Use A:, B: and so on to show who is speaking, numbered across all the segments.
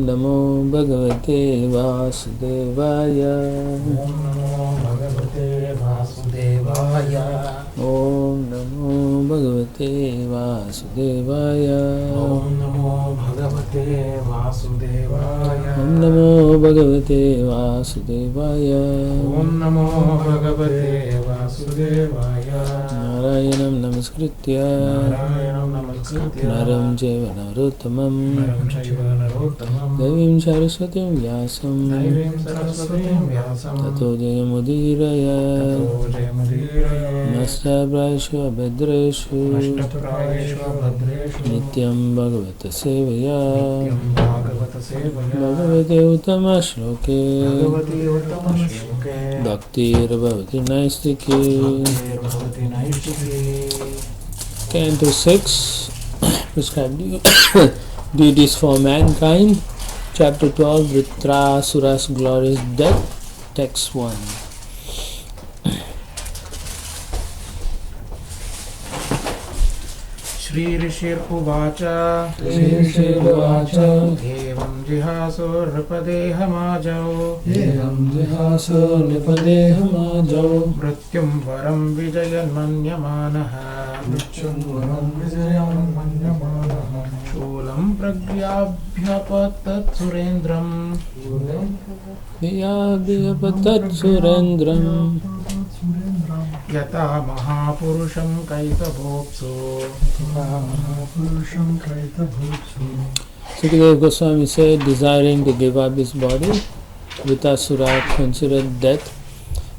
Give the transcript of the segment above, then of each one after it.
A: Namo Bhagavate Vasudevaya.
B: Om Namo Bhagavate Vasudevaya.
A: Om Namo Bhagavate Vasudevaya.
B: Om Namo Bhagavate Vasudevaya.
A: Om Namo Bhagavate Vasudevaya.
B: Om Namo Bhagavate Vasudevaya.
A: Narayanam Namaskritya Naram Jeva Narottamam Devim Saraswatim Vyasam Tato Jayamudiraya Nasta Prayeshu Abhadreshu Nityam Bhagavata Sevaya Bhagavate Uttama Shloke Bhaktir Bhavati Naistiki. Canto 6 Prescribed Duties for Mankind. Chapter 12 Vritrasura's Glorious Death. Text 1.
B: Shri Rishir Uvacha Evam Jihaso Ripadehamajo Mrityum Varam Vijayan Manyamanaha Shulam Pragyabhyapatat Surendram
A: Vyabhyapatat Surendram
B: Yata Mahapurusham Kaitabhopso.
A: Sukadeva Goswami said, desiring to give up his body, Vritrasura considered death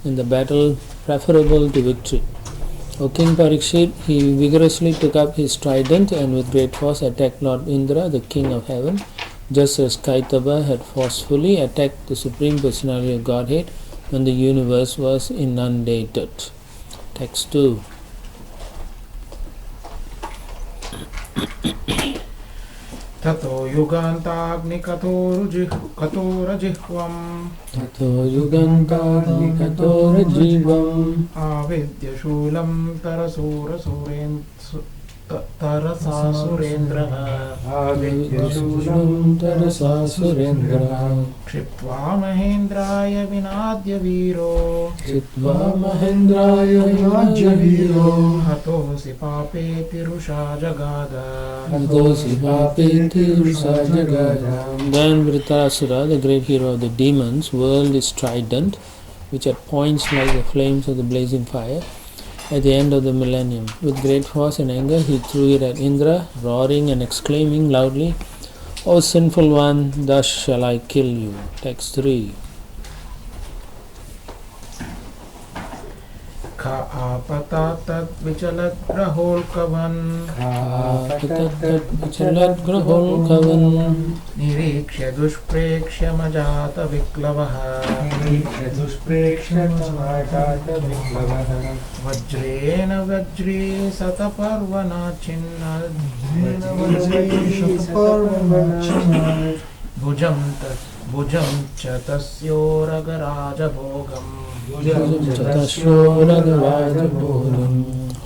A: in the battle preferable to victory. O King Parikshit, he vigorously took up his trident and with great force attacked Lord Indra, the king of heaven, just as Kaitaba had forcefully attacked the Supreme Personality of Godhead when the universe was inundated. Text 2.
B: Tato Yugantagni Katorajihvam
A: Tato Yugantagni Katorajihvam
B: Avidya Shulam Tarasasurendra Kshiptva Mahendraya Vinadya Viro Hatosi Pape Tirusha Jagada
A: Then Vritrasura, the great hero of the demons, whirled his trident, which had points like the flames of the blazing fire, at the end of the millennium. With great force and anger, he threw it at Indra, roaring and exclaiming loudly, O sinful one, thus shall I kill you. Text 3.
B: Ka'apatatat vichalat graholkavan Nirikshya dushprekshya majata viklavaha Vajrena vajri sataparvana chinnad Bhujam chatasyoragaraja bhogam.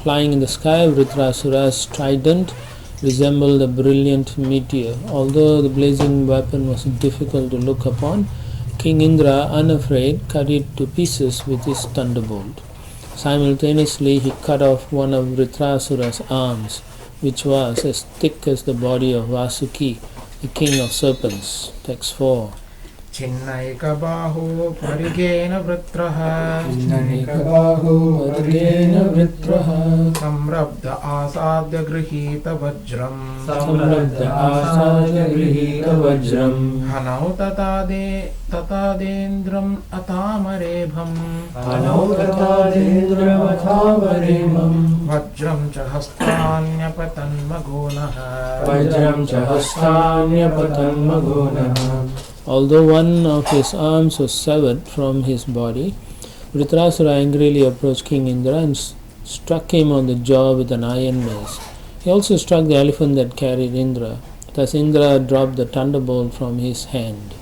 A: Flying in the sky, Vritrasura's trident resembled a brilliant meteor. Although the blazing weapon was difficult to look upon, King Indra, unafraid, cut it to pieces with his thunderbolt. Simultaneously, he cut off one of Vritrasura's arms, which was as thick as the body of Vasuki, the king of serpents. Text 4.
B: Chinnaika bahu parigena vritraha Samrabdha asadya grihita vajram Hanau tatadendram atamarebham Vajram cha hastanyapatan magonaha
A: Although one of his arms was severed from his body, Vritrasura angrily approached King Indra and struck him on the jaw with an iron mace. He also struck the elephant that carried Indra. Thus Indra dropped the thunderbolt from his hand.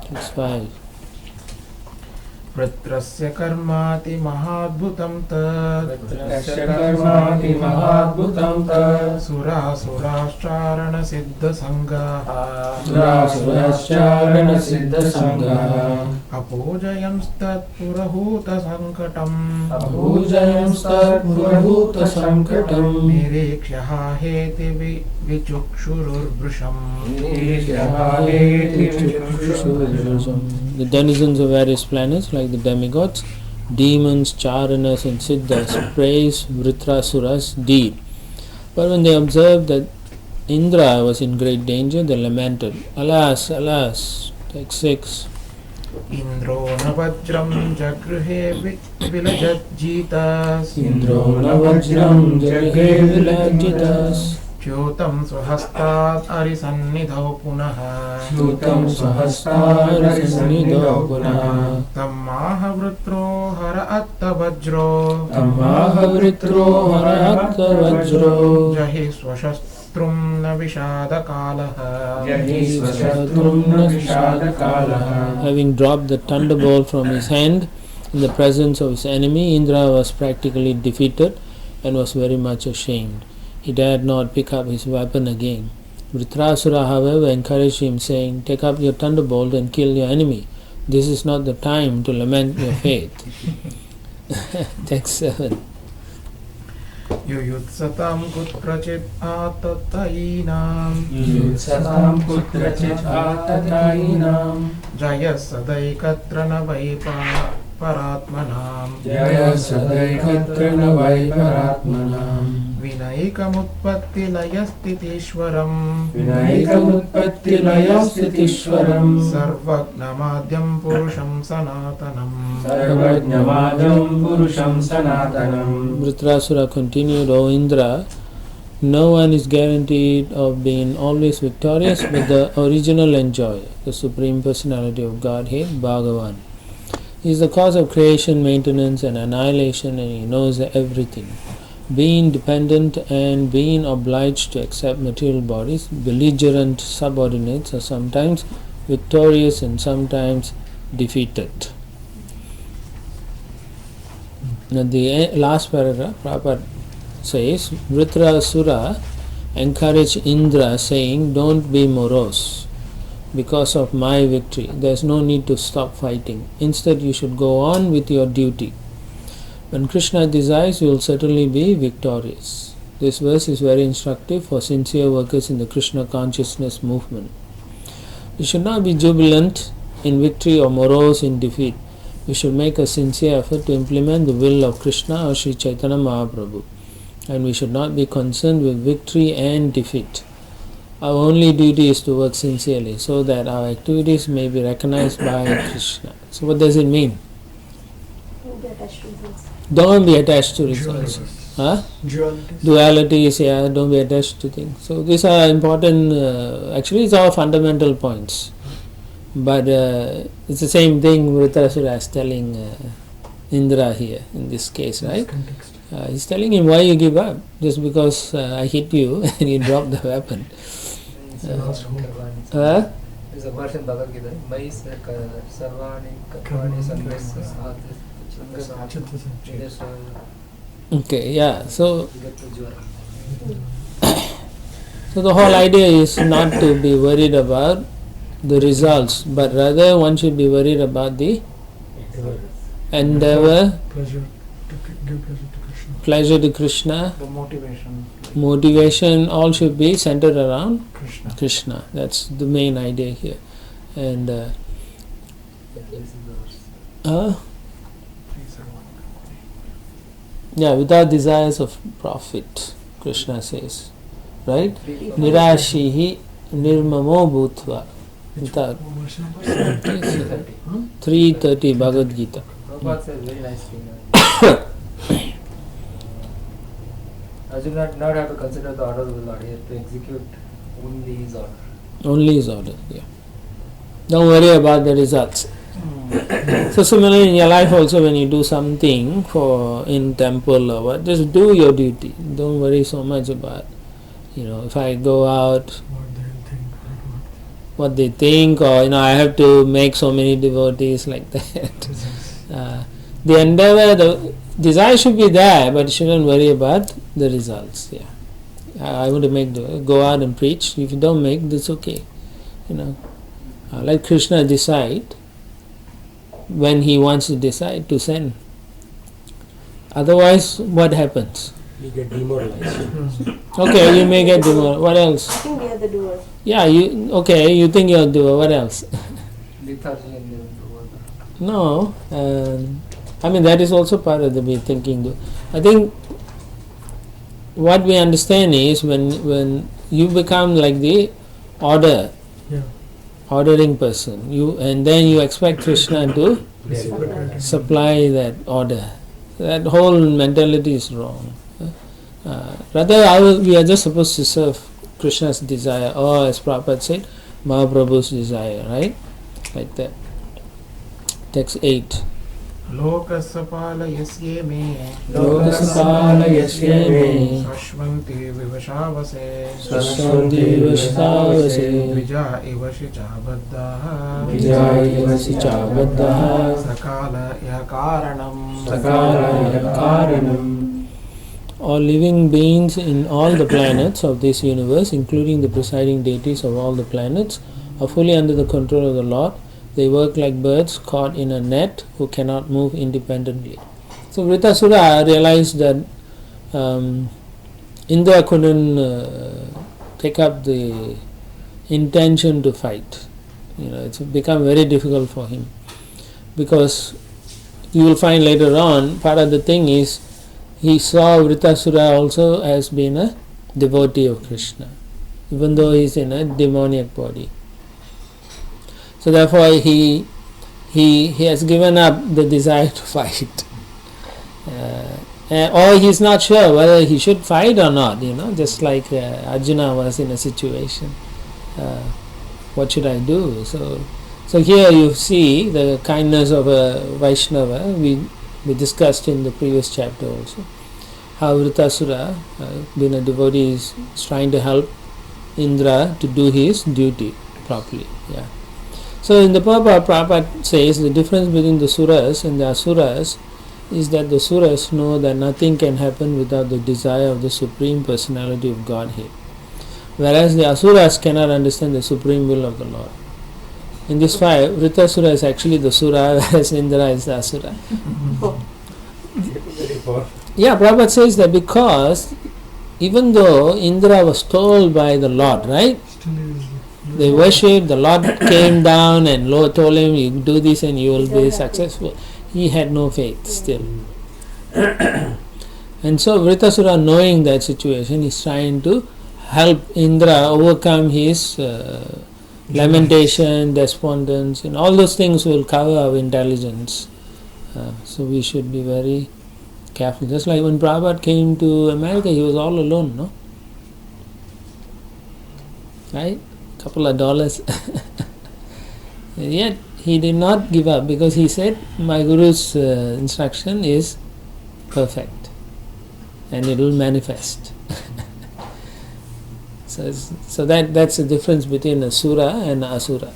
A: Text 5.
B: वृत्रस्य कर्माति महाद्भुतं तत् सुरासुराश्चारणसिद्धसङ्गाः अपूजयंस्तत्पुरहूतसङ्कटम् निरीक्ष्य हेति विचुक्षुरुर्वृषम्.
A: The denizens of various planets, like the demigods, demons, charanas and siddhas, praise Vritrasura's deed. But when they observed that Indra was in great danger, they lamented, "Alas, alas!" Take 6.
B: Indro na vajram jagruhe vilajajjitas.
A: Indro na vajram jagruhe vilajjitas.
B: Chyotam swahastat arisannidhau punaha.
A: Chyotam swahastat arisannidhau punaha.
B: Tammaha vritro hara atta vajro.
A: Tammaha vritro hara atta vajro.
B: Jahi swashastrum na vishadakalaha.
A: Having dropped the thunderbolt from his hand in the presence of his enemy, Indra was practically defeated and was very much ashamed. He dared not pick up his weapon again. Vritrasura, however, encouraged him, saying, "Take up your thunderbolt and kill your enemy. This is not the time to lament your fate." Text 7.
B: Yuyutsatam kutrachit atatayinam. Jaya sadaikatra navaipa paratmanam. Vinaikamutpatti layastitishwaram. Sarvagnamadhyam purusham sanatanam.
A: Vritrasura continued, "O Indra, no one is guaranteed of being always victorious but the original enjoyer, the Supreme Personality of Godhead, Bhagavan. He is the cause of creation, maintenance and annihilation, and he knows everything. Being dependent and being obliged to accept material bodies, belligerent subordinates are sometimes victorious and sometimes defeated." Now the last paragraph, Prabhupada says, Vritrasura encouraged Indra, saying, "Don't be morose because of my victory. There is no need to stop fighting. Instead, you should go on with your duty. When Krishna desires, you will certainly be victorious." This verse is very instructive for sincere workers in the Krishna consciousness movement. We should not be jubilant in victory or morose in defeat. We should make a sincere effort to implement the will of Krishna or Sri Chaitanya Mahaprabhu. And we should not be concerned with victory and defeat. Our only duty is to work sincerely so that our activities may be recognized by Krishna. So what does it mean? Don't be attached to results. Huh? Dualities, yeah, don't be attached to things. So these are important, actually it's our fundamental points. But it's the same thing Vritrasura is telling Indra here in this case, right? He's telling him, why you give up? Just because I hit you and you drop the weapon.
C: There's a verse in Bhagavad Gita, Mai Sarvani Katvani
A: Okay, yeah, so the whole idea is not to be worried about the results, but rather one should be worried about the endeavor, pleasure to Krishna,
B: The
A: motivation, all should be centered around
B: Krishna.
A: Krishna. That's the main idea here. And yeah, without desires of profit, Krishna says, right? Nirashihi nirmamo bhutva. Without 330 Bhagavad Gita.
C: Prabhupada says very nice thing. I do not have to consider the order of the Lord. He has to execute only His order.
A: Only His order, yeah. Don't worry about the results. So similarly in your life also, when you do something in temple or what, just do your duty. Don't worry so much about, if I go out, what they think, or I have to make so many devotees like that. The endeavor, the desire should be there, but you shouldn't worry about the results. Yeah, I want to make go out and preach. If you don't make, that's okay. Let Krishna decide when he wants to decide to send. Otherwise, what happens?
D: We get demoralized.
A: Okay, you may get demoralized. What else?
E: I think we are the doers.
A: Yeah, you think you're a doer. What else?
C: Lethargy and
A: No, that is also part of the thinking. I think what we understand is when you become like the ordering person, and then you expect Krishna to supply that order. That whole mentality is wrong. Rather, we are just supposed to serve Krishna's desire, or as Prabhupada said, Mahaprabhu's desire, right? Like that. Text 8.
B: Lokasapala yasye me
A: Lokasapala yasye me
B: Sashvanti vivashavase
A: Sashvanti vivashavase
B: Vija ivashi chabaddaha
A: Vijaya ivasi chabaddaha
B: Sakala yakaranam
A: Sakala yakaranam. All living beings in all the planets of this universe, including the presiding deities of all the planets, are fully under the control of the Lord. They work like birds caught in a net who cannot move independently. So Vritasura realized that Indra couldn't take up the intention to fight. It's become very difficult for him, because you will find later on, part of the thing is he saw Vritasura also as being a devotee of Krishna, even though he is in a demoniac body. So therefore he has given up the desire to fight, or he is not sure whether he should fight or not. Just like Arjuna was in a situation, what should I do? So here you see the kindness of a Vaishnava. We discussed in the previous chapter also how Vritasura, being a devotee, is trying to help Indra to do his duty properly. Yeah. So in the Prabhupada says the difference between the Suras and the Asuras is that the Suras know that nothing can happen without the desire of the Supreme Personality of Godhead, whereas the Asuras cannot understand the Supreme Will of the Lord. In this five, Vritasura is actually the Sura, whereas Indra is the Asura. Yeah, Prabhupada says that because even though Indra was told by the Lord, right? They worshipped, the Lord came down and Lord told him, you do this and you will be successful. He had no faith still. And so Vritasura, knowing that situation, is trying to help Indra overcome his lamentation, despondence, and all those things will cover our intelligence. So we should be very careful. Just like when Prabhupada came to America, he was all alone, no? Right? Couple of dollars. And yet he did not give up, because he said, my Guru's instruction is perfect and it will manifest. So that's the difference between a Sura and an Asura.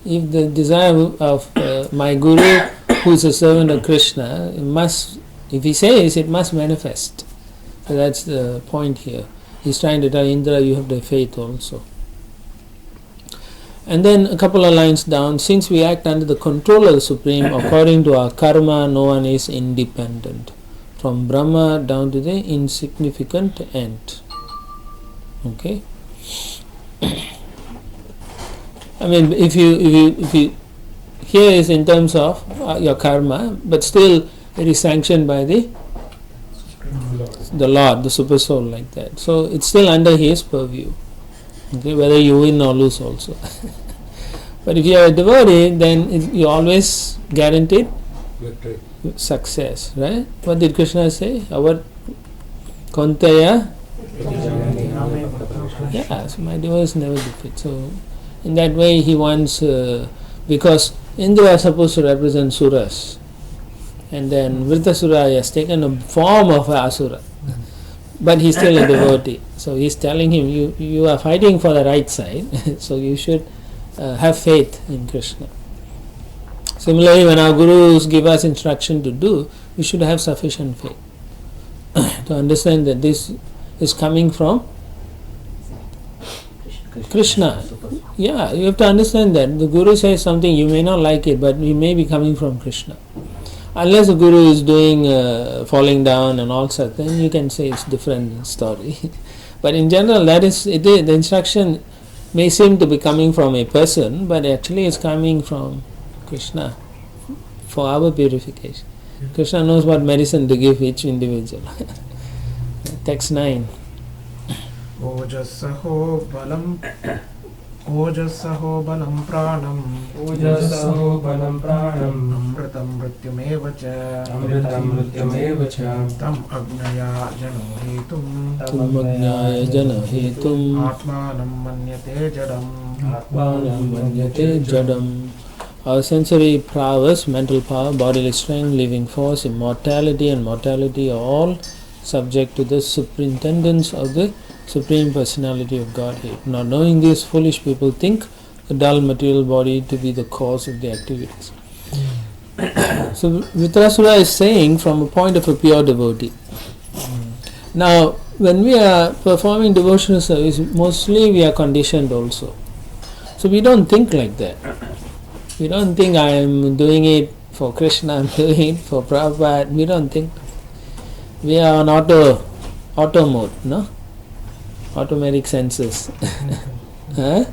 A: If the desire of my Guru, who is a servant of Krishna, if he says, it must manifest. So that's the point here. He's trying to tell Indra, you have the faith also. And then a couple of lines down, since we act under the control of the Supreme, according to our karma, no one is independent, from Brahma down to the insignificant ant. Okay. If you here is in terms of your karma, but still it is sanctioned by the Lord, the super soul, like that. So it's still under his purview. Okay, whether you win or lose also. But if you are a devotee, then you always guaranteed
D: Victory.
A: success, right? What did Krishna say? Our Kontaya? Yeah, so my devotees never defeat. So in that way he wants, because Indra is supposed to represent Suras, and then Vritasura has taken a form of Asura, but he's still a devotee. So he's telling him, you are fighting for the right side, so you should have faith in Krishna. Similarly, when our gurus give us instruction to do, we should have sufficient faith to understand that this is coming from Krishna. Yeah, you have to understand that the guru says something, you may not like it, but it may be coming from Krishna. Unless the guru is doing falling down and all such, then you can say it's different story. But in general, that is it. The instruction may seem to be coming from a person, but actually it's coming from Krishna for our purification. Krishna knows what medicine to give each individual. Text 9.
B: Ojasaho balam pranam
C: Ojasaho balam pranam
B: amritam mrityumeva cha tam agnaya jano hetum
A: Tumagnyaya jana hetum
B: atmanam manyate
A: jadam. Our sensory prowess, mental power, bodily strength, living force, immortality and mortality are all subject to the superintendence of the Supreme Personality of Godhead. Not knowing this, foolish people think the dull material body to be the cause of the activities. So Vitrasura is saying from a point of a pure devotee. Now, when we are performing devotional service, mostly we are conditioned also. So we don't think like that. We don't think I am doing it for Krishna, I am doing it for Prabhupada. We don't think. We are on auto mode, no? Automatic senses. Huh?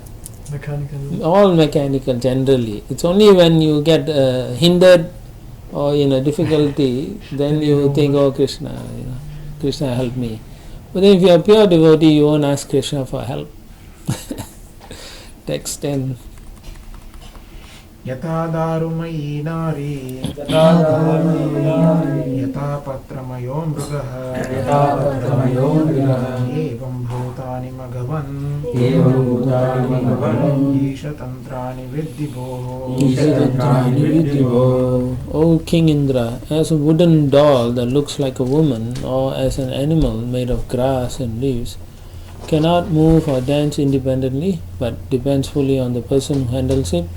E: Mechanical.
A: All mechanical generally. It's only when you get hindered or in a difficulty, then you think, oh Krishna, Krishna help me. But then if you are pure devotee, you won't ask Krishna for help. Text 10.
B: Yata darumayi nari yata patramayo mrugaha evam bhutani magavan isha tantrani viddibo.
A: O King Indra, as a wooden doll that looks like a woman, or as an animal made of grass and leaves, cannot move or dance independently, but depends fully on the person who handles it,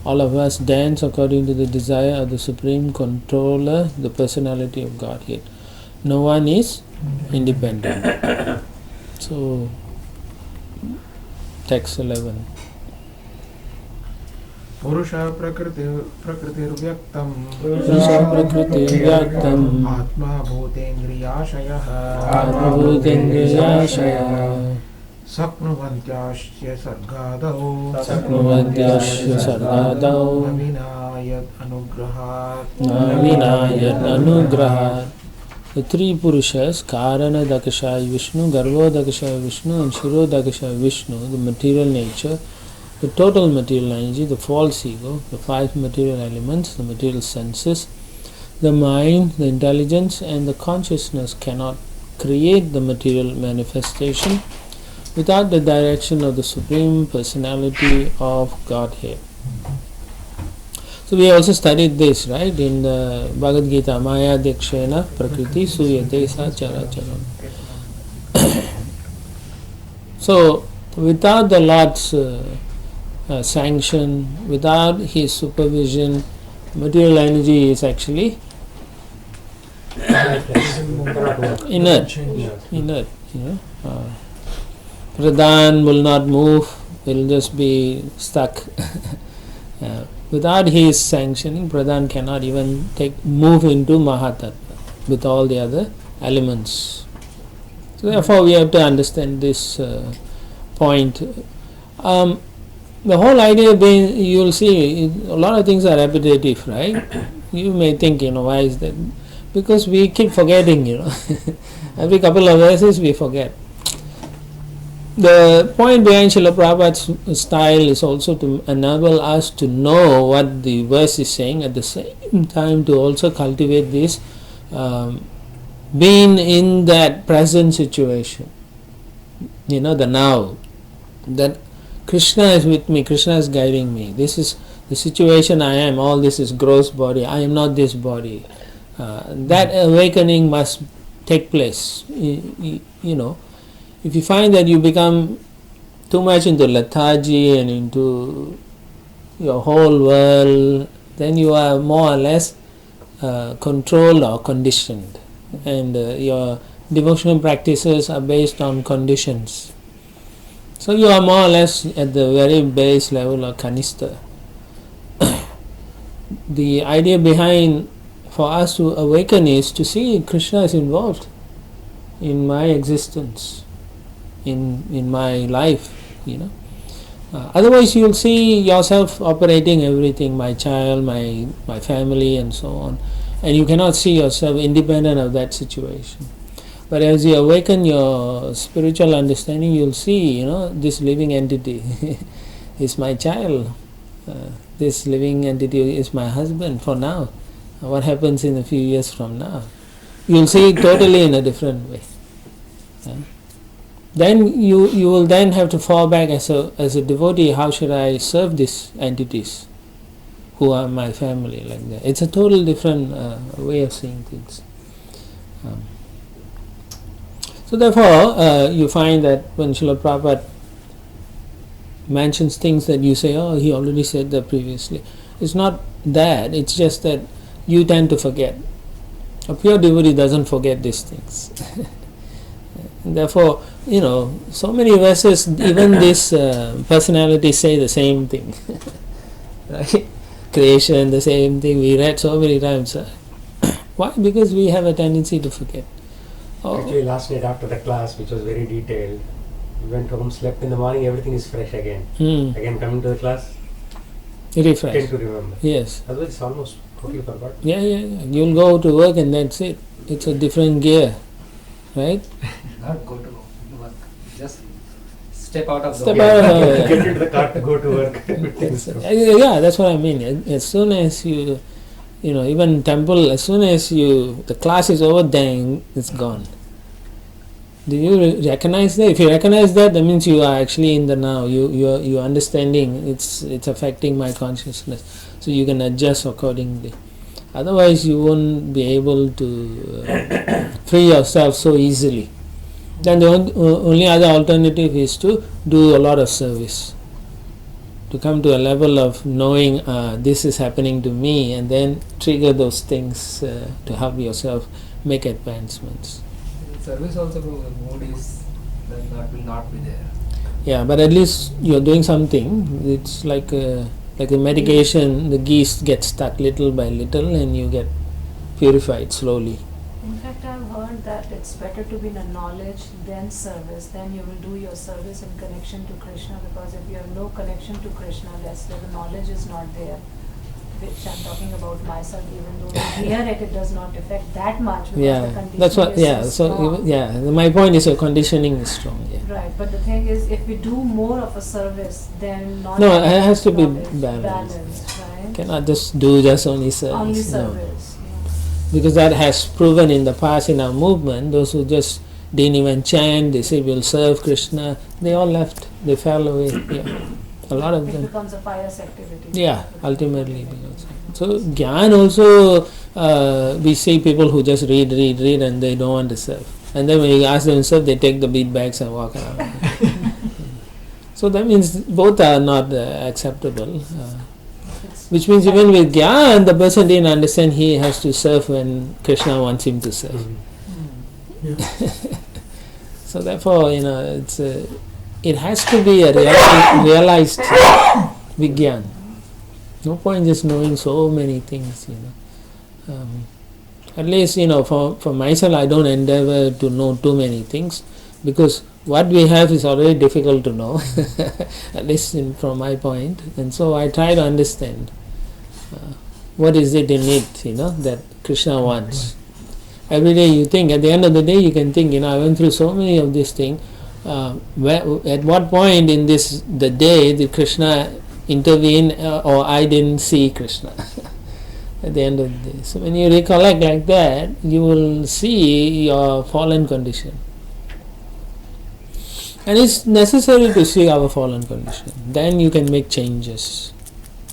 A: all of us dance according to the desire of the Supreme Controller, the Personality of Godhead. No one is independent. So, text 11.
B: Purusha prakritirvyaktam atma bhutendriyashayah Saknuvantyasya sargadau navinayat anugrahat. The three Purushas, Karana Dakashaya Vishnu, Garvo Dakashaya Vishnu and Shiro Dakashaya Vishnu, the material nature, the total material energy, the false ego, the five material elements, the material senses, the mind, the intelligence and the consciousness cannot create the material manifestation without the direction of the Supreme Personality of Godhead. So we also studied this, right, in the Bhagavad Gita, Maya Dekshena Prakriti Suyate Sa Chara Charam. So without the Lord's sanction, without His supervision, material energy is actually inert. Pradhan will not move, will just be stuck. Without his sanctioning, Pradhan cannot even move into Mahatattva with all the other elements. So therefore we have to understand this point. The whole idea being, you will see, a lot of things are repetitive, right? You may think, why is that? Because we keep forgetting, Every couple of verses we forget. The point behind Srila Prabhupada's style is also to enable us to know what the verse is saying, at the same time to also cultivate this being in that present situation, the now, that Krishna is with me, Krishna is guiding me, this is the situation I am, all this is gross body, I am not this body. That awakening must take place. If you find that you become too much into lethargy and into your whole world,
A: then you are more or less controlled or conditioned, and your devotional practices are based on conditions. So you are more or less at the very base level of kanista. The idea behind for us to awaken is to see Krishna is involved in my existence, in my life, otherwise you will see yourself operating everything, my child, my family, and so on, and you cannot see yourself independent of that situation. But as you awaken your spiritual understanding, you will see, this living entity is my child, this living entity is my husband for now. What happens in a few years from now? You will see it totally in a different way. Then you will then have to fall back as a devotee. How should I serve these entities who are my family, like that? It's a total different way of seeing things. So therefore, you find that when Srila Prabhupada mentions things that you say, oh, he already said that previously. It's not that, it's just that you tend to forget. A pure devotee doesn't forget these things. And therefore, so many verses, even this personality say the same thing. Right? Creation, the same thing, we read so many times. Why? Because we have a tendency to forget.
D: Actually, last night after the class, which was very detailed, we went home, slept in the morning, everything is fresh again. Again coming to the class,
A: refresh.
D: tend to remember.
A: Yes.
D: Otherwise, it's almost totally forgotten.
A: Yeah. You'll go to work and that's it. It's a different gear, right?
C: Not go to work, just step out of the
A: Step
C: work.
A: out of
D: Get into the car to go to work.
A: Yeah, that's what I mean. As soon as you, even temple, as soon as the class is over, then it's gone. Do you recognize that? If you recognize that, that means you are actually in the now. You are understanding. It's affecting my consciousness, so you can adjust accordingly. Otherwise, you won't be able to free yourself so easily. Then the only other alternative is to do a lot of service, to come to a level of knowing this is happening to me, and then trigger those things to help yourself make advancements.
C: In service also, the mood is will not be there.
A: Yeah, but at least you're doing something. It's like a medication. The geese get stuck little by little, and you get purified slowly.
B: In fact, I've heard that it's better to be in a knowledge than service. Then you will do your service in connection to Krishna, because if you have no connection to Krishna, that's where the knowledge is not there. Which I'm talking about myself, even though you hear it, it does not affect that much because the conditioning
A: that's what.
B: is so strong.
A: My point is your conditioning is strong. Yeah.
B: Right, but the thing is, if we do more of a service, then knowledge
A: No, it has to be
B: knowledge
A: balanced.
B: right?
A: Cannot just do only service.
B: Only
A: No.
B: service.
A: Because that has proven in the past in our movement. Those who just didn't even chant, they say we'll serve Krishna, they all left. They fell away. Yeah. A lot of
B: It
A: them.
B: becomes a pious activity.
A: Yeah, ultimately. So Gyan also, we see people who just read and they don't want to serve. And then when you ask them to serve, they take the bead bags and walk around. So that means both are not acceptable. Which means even with Gyan, the person didn't understand he has to serve when Krishna wants him to serve. So therefore, it has to be a realized Vigyan. No point just knowing so many things, At least, for myself, I don't endeavor to know too many things, because what we have is already difficult to know, at least from my point. And so I try to understand what is it in it, that Krishna wants. Every day you think, at the end of the day you can think, I went through so many of these things. At what point in the day did Krishna intervene, or I didn't see Krishna at the end of the day? So when you recollect like that, you will see your fallen condition. And it's necessary to see our fallen condition. Then you can make changes,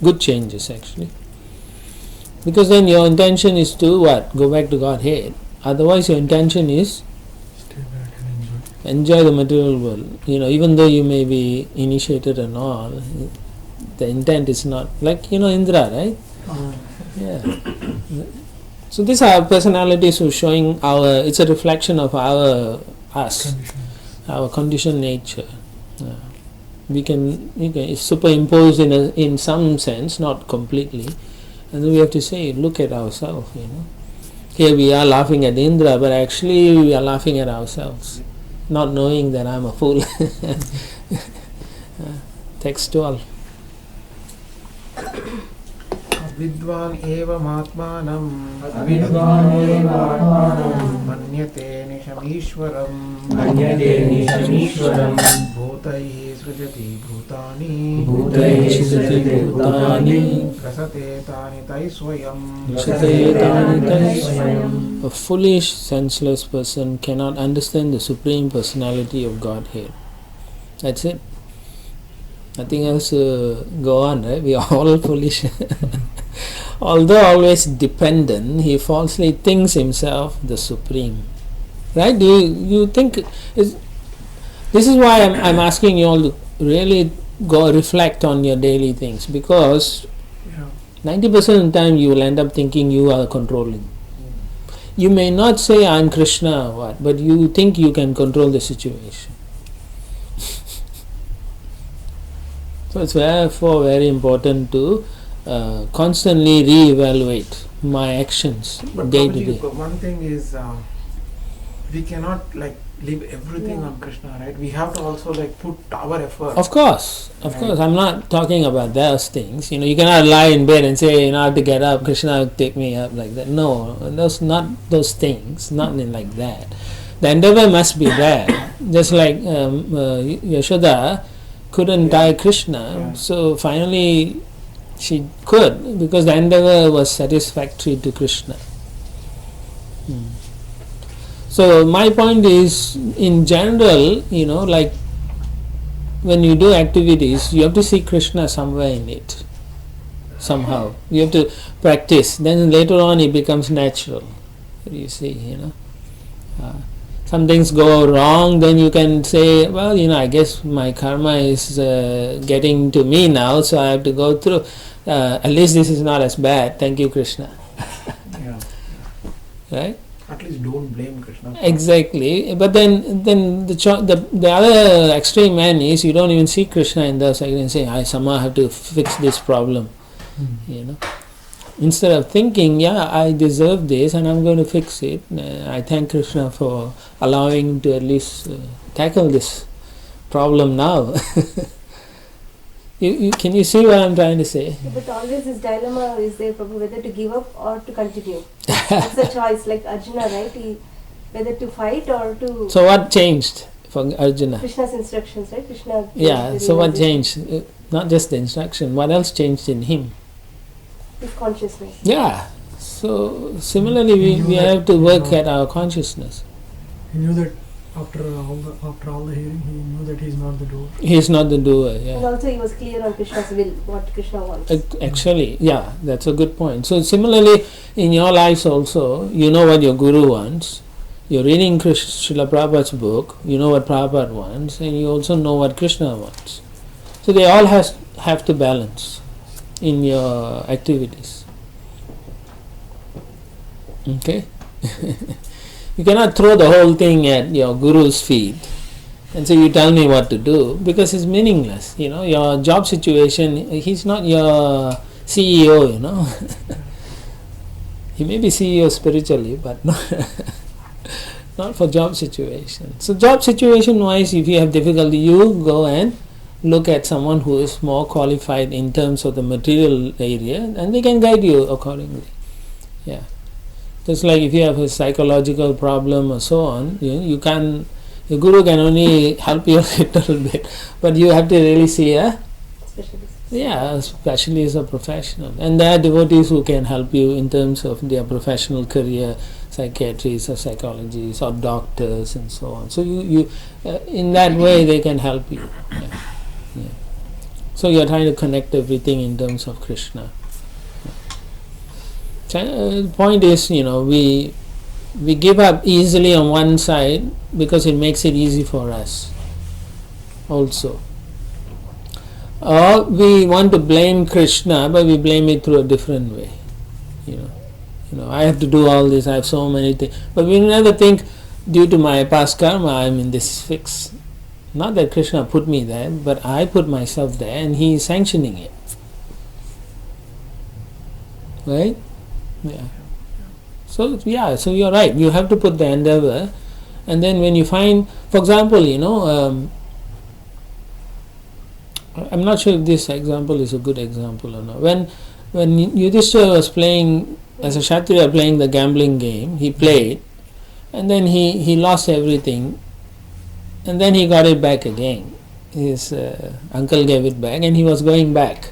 A: good changes actually. Because then your intention is to what? Go back to Godhead. Otherwise your intention is enjoy the material world. Even though you may be initiated and all, the intent is not like Indra, right? Yeah. So these are personalities who are showing it's a reflection of us, our conditioned nature. We can superimpose in some sense, not completely, and then we have to say, look at ourselves. Here we are laughing at Indra, but actually we are laughing at ourselves, not knowing that I'm a fool. Textual.
B: विद्वान् एवमात्मानं मन्यते निशमीश्वरम् भूतैः सृजति भूतानि रसते तानि तैः स्वयम्.
A: A foolish, senseless person cannot understand the Supreme Personality of Godhead. That's it. Nothing else go on, right? We are all foolish. Although always dependent, he falsely thinks himself the Supreme. Right? Do you think... This is why I'm asking you all to really go reflect on your daily things, because 90% of the time you will end up thinking you are controlling. You may not say I'm Krishna or what, but you think you can control the situation. So it's therefore very important to constantly re-evaluate my actions day to day.
B: One thing is we cannot leave everything on Krishna, right? We have to also put our effort.
A: Of course. I'm not talking about those things. You cannot lie in bed and say, I have to get up, Krishna will take me up like that. No, not those things, not like that. The endeavor must be there. Just like Yashoda couldn't tie Krishna, so finally she could, because the endeavor was satisfactory to Krishna. So my point is, in general, when you do activities, you have to see Krishna somewhere in it, somehow. You have to practice. Then later on it becomes natural. You see, some things go wrong, then you can say, well, I guess my karma is getting to me now, so I have to go through. At least this is not as bad. Thank you, Krishna. Right?
B: At least don't blame Krishna.
A: Exactly. But then the other extreme end is you don't even see Krishna in the second and say, I somehow have to fix this problem. Instead of thinking, I deserve this and I'm going to fix it. I thank Krishna for allowing to at least tackle this problem now. Can you see what I'm trying to say?
E: But always this dilemma is there, Prabhu, whether to give up or to continue. It's a choice, like Arjuna, right? Whether to fight or to...
A: So what changed for Arjuna?
E: Krishna's instructions, right? Krishna.
A: So what changed? Not just the instruction, what else changed in him?
E: His consciousness.
A: Yeah. So similarly, we have to work at our consciousness.
F: He knew that after all the hearing, he knew that he is not the doer.
A: He is not the doer. Yeah.
E: And also he was clear on Krishna's will, what Krishna wants.
A: Actually, that's a good point. So similarly, in your lives also, you know what your guru wants. You're reading Srila Prabhupada's book. You know what Prabhupada wants, and you also know what Krishna wants. So they all have to balance in your activities. Okay? You cannot throw the whole thing at your guru's feet and say, you tell me what to do, because it's meaningless. Your job situation, he's not your CEO, He may be CEO spiritually, but not for job situation. So job situation wise, if you have difficulty, you go and look at someone who is more qualified in terms of the material area, and they can guide you accordingly. Yeah. Just like if you have a psychological problem or so on, your guru can only help you a little bit, but you have to really see a specialist or professional. And there are devotees who can help you in terms of their professional career, psychiatrists or psychologists or doctors and so on. So you in that way they can help you. So you are trying to connect everything in terms of Krishna. The point is, we give up easily on one side because it makes it easy for us also.
B: Or we want to blame Krishna, but we blame it through a different way. I have to do all this, I have so many things. But we never think, due to my past karma, I am in this fix. Not that Krishna put me there, but I put myself there and he is sanctioning it. Right? Yeah. So you're right. You have to put the endeavor, and then when you find, for example, I'm not sure if this example is a good example or not. When Yudhishthira was playing, as a Kshatriya playing the gambling game, he played, and then he lost everything, and then he got it back again. His uncle gave it back, and he was going back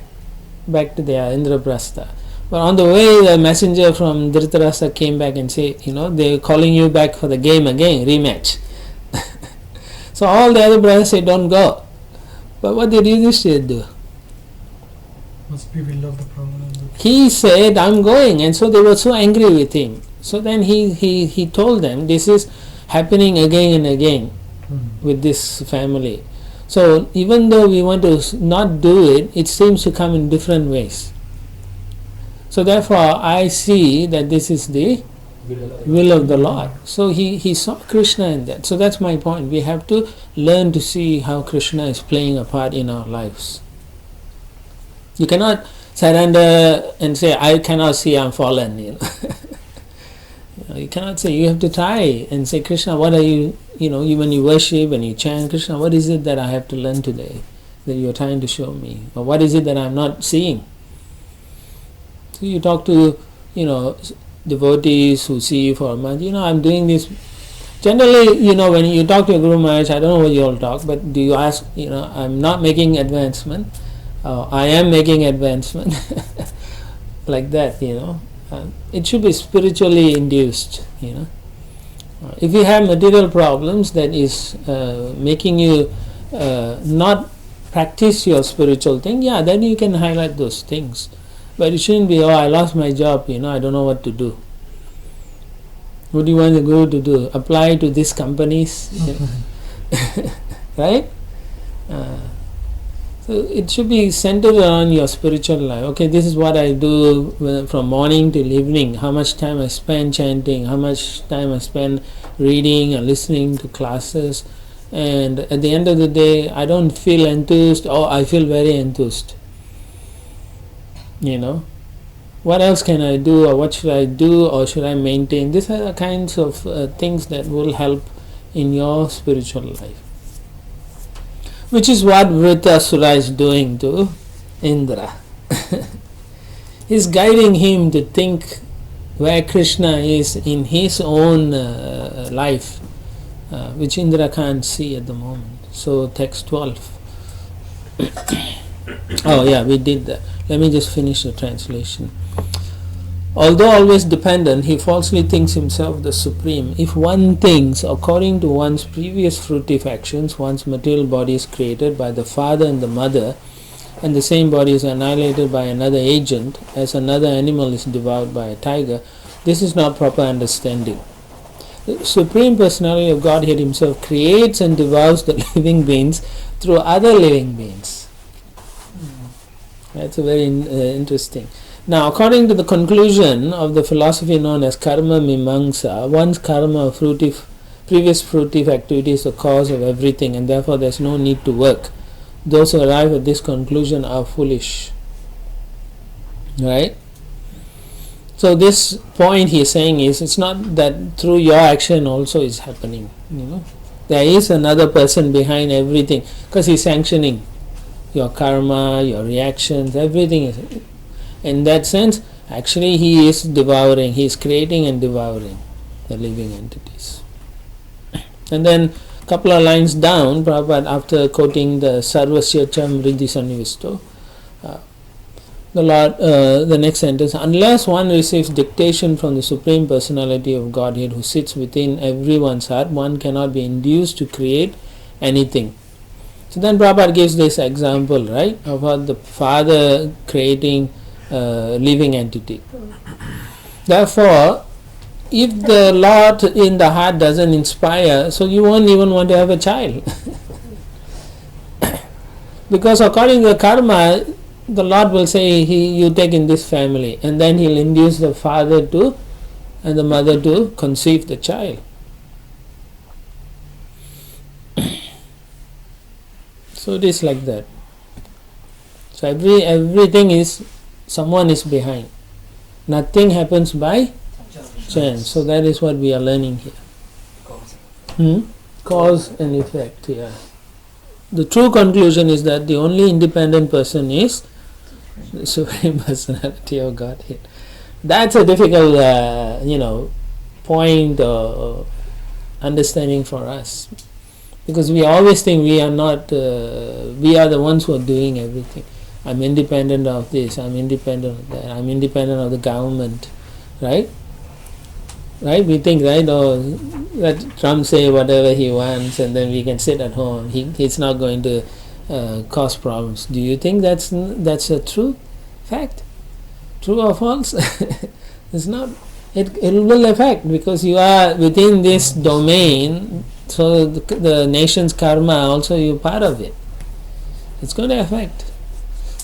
B: to the Indraprastha. But on the way, the messenger from Dhritarashtra came back and said, they're calling you back for the game again, rematch. So all the other brothers said, don't go. But what did Yudhishthira do?
F: Must be will of the Prabhu.
B: He said, I'm going. And so they were so angry with him. So then he told them, this is happening again and again with this family. So even though we want to not do it, it seems to come in different ways. So therefore I see that this is the will of the Lord. So he saw Krishna in that. So that's my point. We have to learn to see how Krishna is playing a part in our lives. You cannot surrender and say, I cannot see, I'm fallen. You cannot say. You have to try and say, Krishna, what are you, when you worship and you chant, Krishna, what is it that I have to learn today that you are trying to show me? Or what is it that I'm not seeing? So you talk to, devotees who see you for a month, I'm doing this. Generally, when you talk to a Guru Maharaj, I don't know what you all talk, but do you ask, I'm not making advancement, I am making advancement, like that, it should be spiritually induced, If you have material problems that is making you not practice your spiritual thing, then you can highlight those things. But it shouldn't be, I lost my job, I don't know what to do. What do you want the Guru to do? Apply to these companies? Right? So it should be centered around your spiritual life. Okay, this is what I do from morning till evening. How much time I spend chanting, how much time I spend reading and listening to classes. And at the end of the day, I don't feel enthused, I feel very enthused. What else can I do, or what should I do, or should I maintain? These are the kinds of things that will help in your spiritual life, which is what Vritrasura is doing to Indra. He's guiding him to think where Krishna is in his own life, which Indra can't see at the moment. So text 12. We did that. Let me just finish the translation. Although always dependent, he falsely thinks himself the supreme. If one thinks according to one's previous fruitive actions, one's material body is created by the father and the mother, and the same body is annihilated by another agent, as another animal is devoured by a tiger, this is not proper understanding. The Supreme Personality of Godhead himself creates and devours the living beings through other living beings. That's a very interesting. Now, according to the conclusion of the philosophy known as karma mimamsa, one's karma of previous fruitive activity is the cause of everything, and therefore there is no need to work. Those who arrive at this conclusion are foolish. Right? So this point he is saying is, it's not that through your action also is happening. There is another person behind everything, because he is sanctioning your karma, your reactions, everything is. In that sense, actually he is devouring, he is creating and devouring the living entities. And then a couple of lines down, Prabhupada, after quoting the Sarvasya Cham Riddhi Sannivisto, the next sentence, unless one receives dictation from the Supreme Personality of Godhead who sits within everyone's heart, one cannot be induced to create anything. So then Prabhupada gives this example, right, about the father creating a living entity. Therefore, if the Lord in the heart doesn't inspire, so you won't even want to have a child. Because according to the karma, the Lord will say, you take in this family, and then He'll induce the father to and the mother to conceive the child. So it is like that. So everything is, someone is behind. Nothing happens by chance. So that is what we are learning here. Cause and effect, yeah. The true conclusion is that the only independent person is the Supreme Personality of Godhead. That's a difficult, point or understanding for us, because we always think we are not. We are the ones who are doing everything. I'm independent of this. I'm independent of that. I'm independent of the government, right? Right? We think, right? Oh, let Trump say whatever he wants, and then we can sit at home. He's not going to cause problems. Do you think that's a true fact? True or false? It's not. It will affect, because you are within this domain. So the nation's karma also, you're part of it. It's going to affect.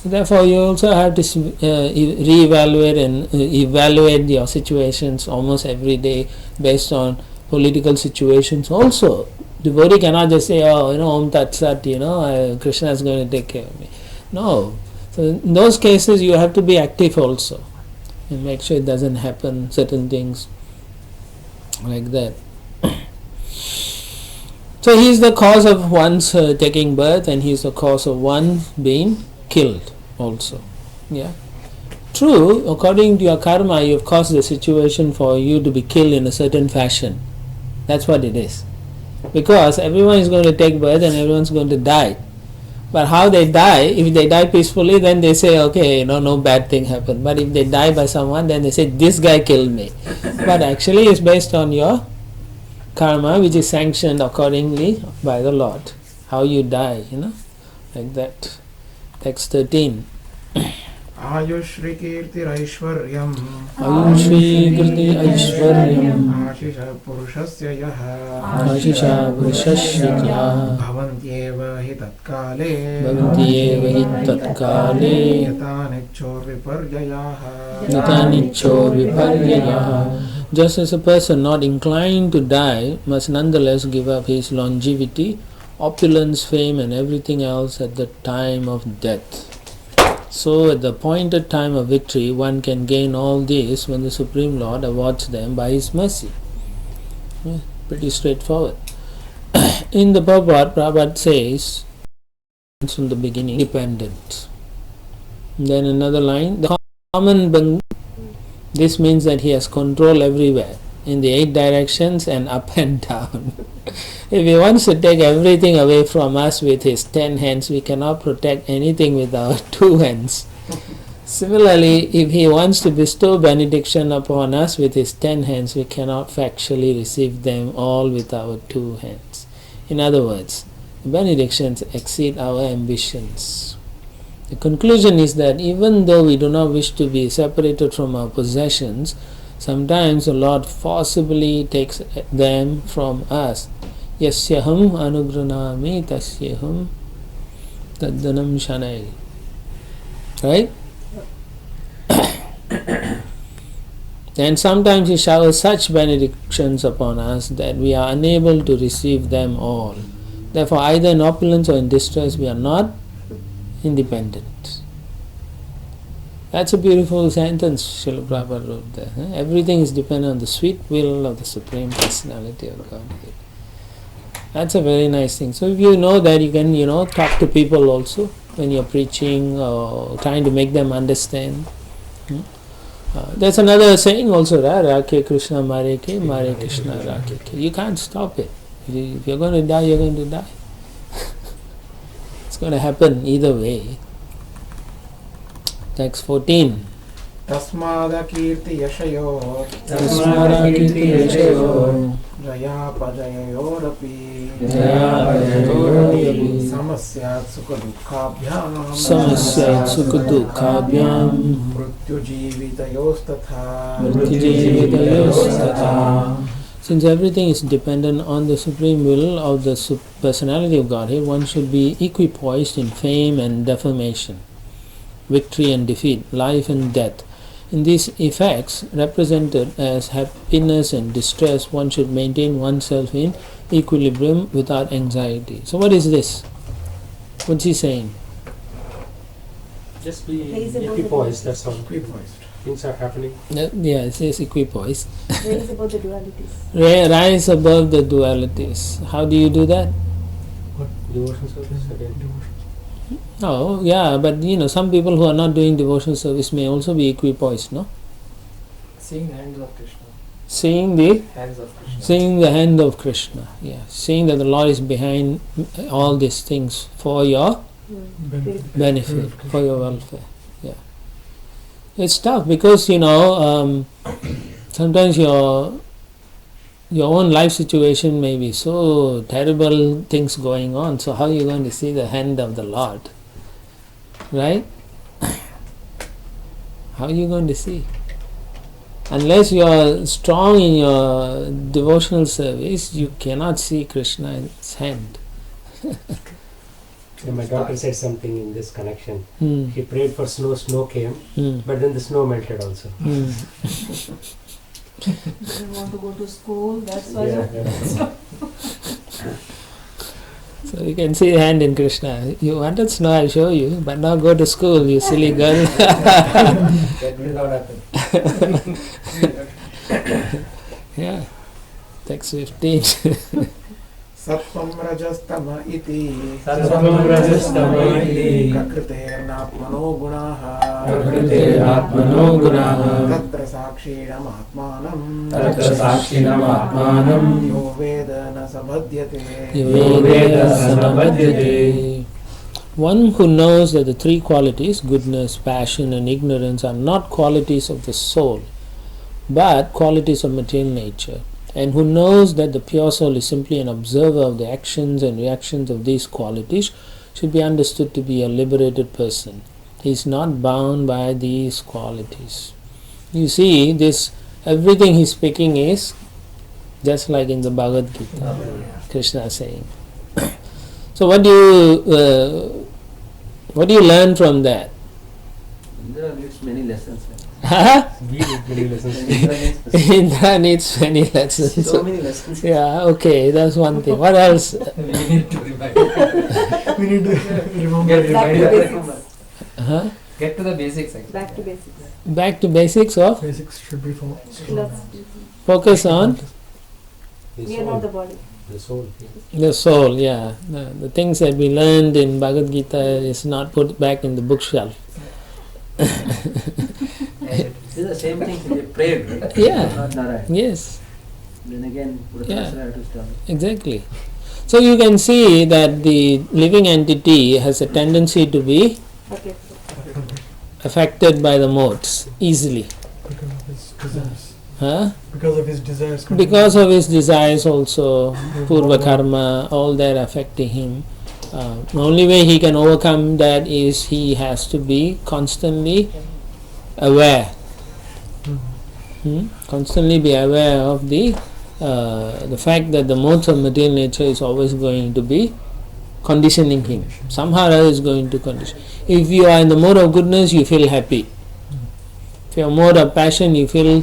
B: Therefore, you also have to reevaluate and evaluate your situations almost every day based on political situations. Also, devotee cannot just say, Om Tat Sat, Krishna is going to take care of me. No. So in those cases, you have to be active also and make sure it doesn't happen, certain things like that. So he is the cause of one's taking birth, and he is the cause of one being killed also. Yeah. True, according to your karma, you have caused the situation for you to be killed in a certain fashion. That's what it is. Because everyone is going to take birth and everyone's going to die. But how they die, if they die peacefully, then they say, okay, no bad thing happened. But if they die by someone, then they say, this guy killed me. But actually it's based on your karma, which is sanctioned accordingly by the Lord. How you die, like that. Text 13.
G: Ayushri kirti Aishwaryam
B: Ayushri kirti Aishwaryam
G: Ashisha Purushasya Yaha
B: Ashisha Purushasya Yaha
G: Bhavantyeva hi tatkale
B: Bhavantyeva hi tatkale
G: Yatanichor viparyayaha
B: Yatanichor viparyayaha. Just as a person not inclined to die must nonetheless give up his longevity, opulence, fame and everything else at the time of death, so at the appointed time of victory one can gain all this when the Supreme Lord awards them by His mercy. Yeah, pretty straightforward. In the Prabhupada says from the beginning, dependent. Then another line, the common Bang. This means that he has control everywhere, in the 8 directions and up and down. If he wants to take everything away from us with his 10 hands, we cannot protect anything with our 2 hands. Similarly, if he wants to bestow benediction upon us with his 10 hands, we cannot factually receive them all with our 2 hands. In other words, the benedictions exceed our ambitions. The conclusion is that even though we do not wish to be separated from our possessions, sometimes the Lord forcibly takes them from us. Yasyaham anugranami tasyaham taddanam shanai. Right? And sometimes He showers such benedictions upon us that we are unable to receive them all. Therefore, either in opulence or in distress, we are not independent. That's a beautiful sentence Srila Prabhupada wrote there. Everything is dependent on the sweet will of the Supreme Personality of Godhead. That's a very nice thing. So if you know that, you can talk to people also when you're preaching or trying to make them understand. There's another saying also, RadhaKrishna Mare Krishna Rakhe. You can't stop it. If you're going to die, you're going to die. It's going to happen either way. Text 14.
G: Tasmada kirti yashayo Jaya Pajayorapi Samasyat Sukadukhabhyam Mrityu Jivitayos Tatha
B: Since everything is dependent on the supreme will of the personality of Godhead, one should be equipoised in fame and defamation, victory and defeat, life and death. In these effects, represented as happiness and distress, one should maintain oneself in equilibrium without anxiety. So what is this? What's he saying?
D: Just be
E: Raise above the
D: equipoised, that's all.
G: Equipoised.
D: Things are happening.
B: Yeah, it says equipoised.
E: Raise about the dualities.
B: Rise above the dualities. How do you do that?
D: Devotion service again.
B: Oh, yeah, but some people who are not doing devotional service may also be equipoised, no?
C: Seeing the hands of Krishna.
B: Seeing the
C: Hands of Krishna.
B: Seeing the hand of Krishna, yeah. Seeing that the Lord is behind all these things for your benefit, for your welfare. Yeah. It's tough because sometimes your own life situation may be so terrible, things going on. So how are you going to see the hand of the Lord? Right? How are you going to see? Unless you are strong in your devotional service, you cannot see Krishna's hand.
D: And my daughter said something in this connection.
B: Hmm.
D: He prayed for snow, snow came,
B: Hmm.
D: but then the snow melted also.
B: Hmm.
E: You want to go to school, that's why.
D: Yeah.
B: So you can see the hand in Krishna. You wanted snow, I'll show you, but now go to school, you silly girl.
C: That will not happen.
B: Yeah. Text 15.
G: सत्त्वं रजस्तम इति
C: सत्त्वं रजस्तम इति
G: प्रकृतेर्नात्मनो गुणाः
B: प्रकृतेरात्मनो गुणाः
G: तत्र साक्षिणमात्मानं यो वेद न सबध्यते
B: One who knows that the three qualities, goodness, passion and ignorance, are not qualities of the soul, but qualities of material nature, and who knows that the pure soul is simply an observer of the actions and reactions of these qualities, should be understood to be a liberated person. He is not bound by these qualities. You see, this everything he is speaking is just like in the Bhagavad Gita, Krishna is saying. So what do you learn from that?
H: Indra needs many lessons.
D: We did many lessons.
B: Indra needs many lessons.
H: So many lessons.
B: Yeah, okay, that's one thing. What else?
C: We need to revive.
F: We need to remember.
C: Get
E: Back to
C: reminded.
E: basics.
B: Huh?
C: Get to the basics. Actually.
E: Back to basics.
B: Back to basics of
F: Basics should be for.
B: focus on
E: We are not the body.
D: The soul.
B: the soul, yeah. The things that we learned in Bhagavad Gita is not put back in the bookshelf.
H: This is the same thing they prayed, right?
B: Yeah.
H: Not Narayan.
B: Yes,
H: Then again,
B: Yeah.
H: Purusharashtra had to start.
B: exactly. So you can see that the living entity has a tendency to be
E: Okay.
B: affected by the modes easily.
F: Because of his desires.
B: Huh?
F: Because of his desires.
B: Because of his desires also, Purva Karma, all that affecting him. The only way he can overcome that is he has to be constantly aware. Constantly be aware of the fact that the modes of material nature is always going to be conditioning him. Somehow or other is going to condition. If you are in the mode of goodness, you feel happy. If you are in the mode of passion, you feel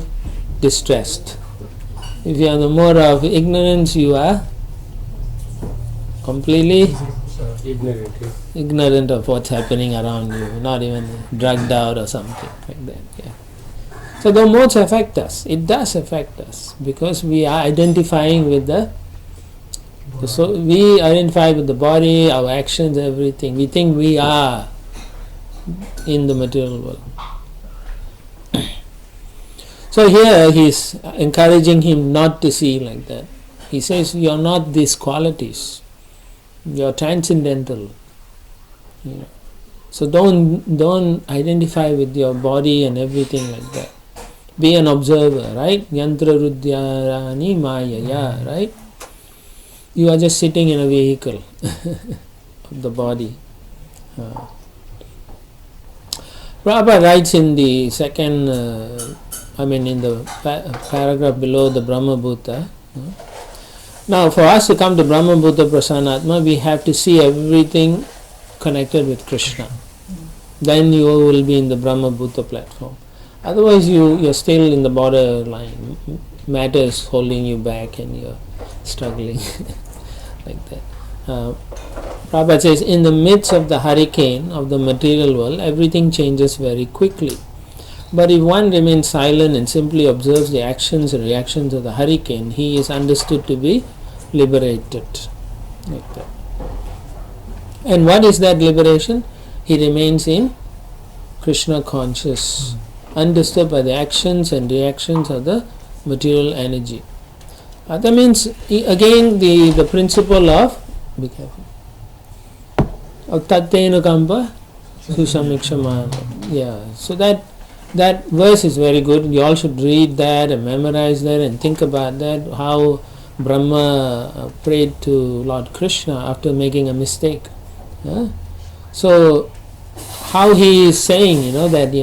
B: distressed. If you are in the mode of ignorance, you are completely
D: Ignorant. Yeah.
B: ignorant of what's happening around you, not even drugged out or something like that. Yeah. So the modes affect us. It does affect us because we are identifying with so we identify with the body, our actions, everything. We think we are in the material world. So here he is encouraging him not to see like that. He says, you are not these qualities. You are transcendental. You know. So don't identify with your body and everything like that. Be an observer, right? Yantra rudyarani mayaya, right? You are just sitting in a vehicle of the body. Prabhupada writes in the second, in the paragraph below the Brahma Bhuta, Now, for us to come to Brahma Bhuta Prasanatma, we have to see everything connected with Krishna. Then you will be in the Brahma Bhuta platform. Otherwise, you're still in the borderline. Matter is holding you back and you're struggling like that. Prabhupada says, in the midst of the hurricane of the material world, everything changes very quickly. But if one remains silent and simply observes the actions and reactions of the hurricane, he is understood to be liberated. Like that. And what is that liberation? He remains in Krishna conscious, undisturbed by the actions and reactions of the material energy. That means, again, the principle of, be careful, Tattena Kampa Susamikshama. Yeah, so that verse is very good. You all should read that and memorize that and think about that, how Brahma prayed to Lord Krishna after making a mistake. So how he is saying, that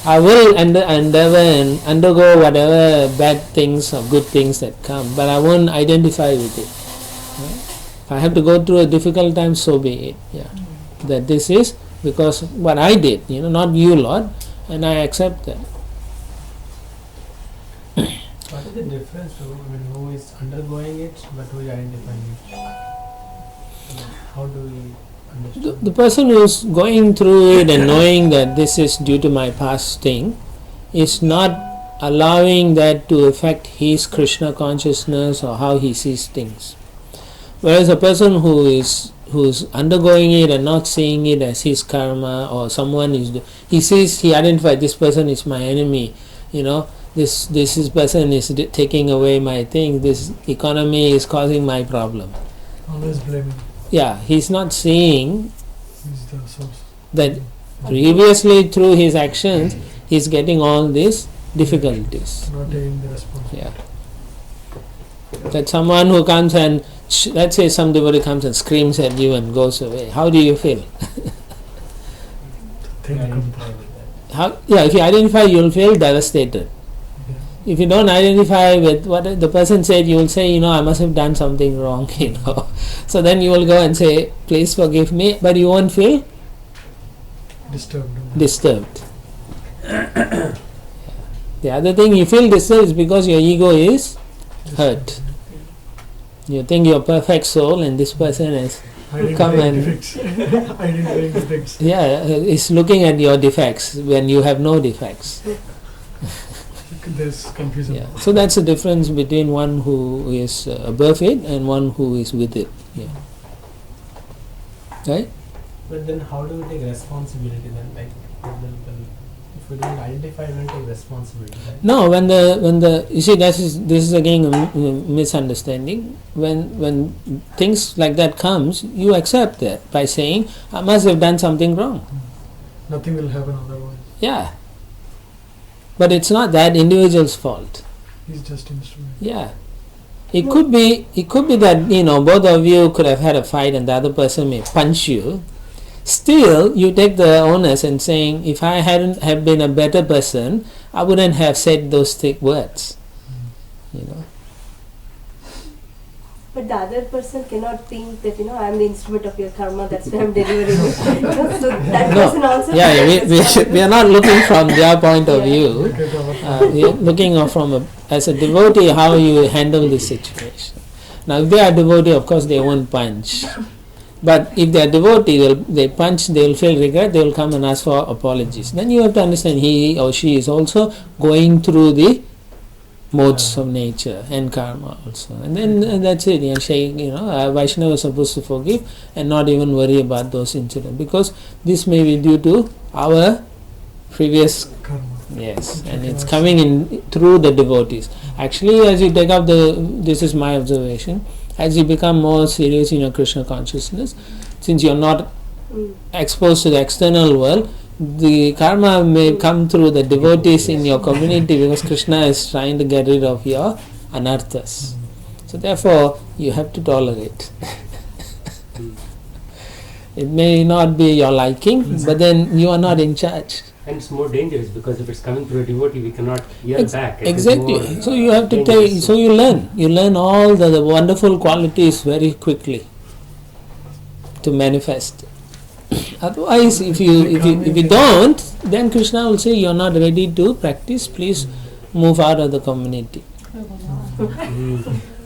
B: I will endeavor and undergo whatever bad things or good things that come, but I won't identify with it. If I have to go through a difficult time, so be it. That this is because what I did, not you, Lord, and I accept that.
F: What is the difference between who is undergoing it but who is identifying it? How do we understand?
B: The person who is going through it and knowing that this is due to my past thing is not allowing that to affect his Krishna consciousness or how he sees things. Whereas a person who's undergoing it and not seeing it as his karma or someone he identifies this person is my enemy, this person is taking away my thing, this economy is causing my problem.
F: Always blaming.
B: Yeah, he's not seeing
F: He's the source.
B: that previously through his actions he's getting all these difficulties.
F: Not taking the responsibility.
B: Yeah. That someone who comes and let's say some devotee comes and screams at you and goes away. How do you feel? If you identify, you will feel devastated. If you don't identify with what the person said, you will say, I must have done something wrong, So then you will go and say, please forgive me, but you won't feel disturbed. The other thing, you feel disturbed is because your ego is hurt. You think you're a perfect soul and this person has come and
F: identifying defects.
B: is looking at your defects when you have no defects.
F: There's confusion.
B: Yeah. So that's the difference between one who is above it and one who is with it. Yeah. Right?
F: But then how do we take responsibility then? Like, if we don't identify, we don't take responsibility. Right?
B: No, when the you see this is again a misunderstanding. When things like that comes, you accept that by saying, I must have done something wrong.
F: Nothing will happen otherwise.
B: Yeah. But it's not that individual's fault.
F: He's just instrument.
B: Yeah. It could be that, both of you could have had a fight and the other person may punch you. Still, you take the onus and saying, if I hadn't have been a better person, I wouldn't have said those thick words.
E: But the other person cannot think that, I am the instrument of your karma, that's why I am delivering it. So that person also...
B: we are not looking from their point of view. We are looking as a devotee, how you handle this situation. Now, if they are devotee, of course, they won't punch. But if they are devotee, they punch, they will feel regret, they will come and ask for apologies. Then you have to understand he or she is also going through the modes of nature and karma also, and then that's it. Vaishnava is supposed to forgive and not even worry about those incidents, because this may be due to our previous
F: karma.
B: Yes, and it's coming in through the devotees. Actually, as you take up this is my observation, as you become more serious in your Krishna consciousness, since you're not exposed to the external world, the karma may come through the devotees in your community, because Krishna is trying to get rid of your anarthas. So therefore, you have to tolerate. It may not be your liking, but then you are not in charge.
D: And it's more dangerous because if it's coming through a devotee, we cannot hear back. It is
A: Exactly.
D: more
A: So you have to
D: dangerous.
A: take. So you learn all the wonderful qualities very quickly to manifest. Otherwise, if you don't, then Krishna will say you are not ready to practice. Please move out of the community.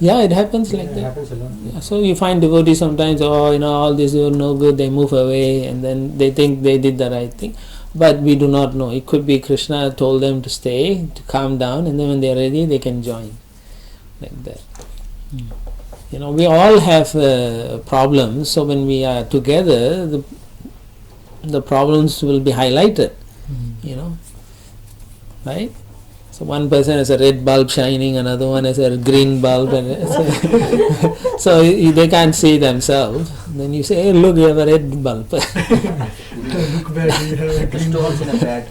A: Yeah, it happens like
D: It
A: that.
D: happens a lot.
A: Yeah, so you find devotees sometimes, all this is no good, they move away and then they think they did the right thing. But we do not know. It could be Krishna told them to stay, to calm down, and then when they are ready, they can join. Like that. We all have problems, so when we are together, the problems will be highlighted. Right? So one person has a red bulb shining, another one has a green bulb, and so they can't see themselves. Then you say, "Hey, look, you have a red bulb."
F: Look back, you have a green
H: Stones in a bag.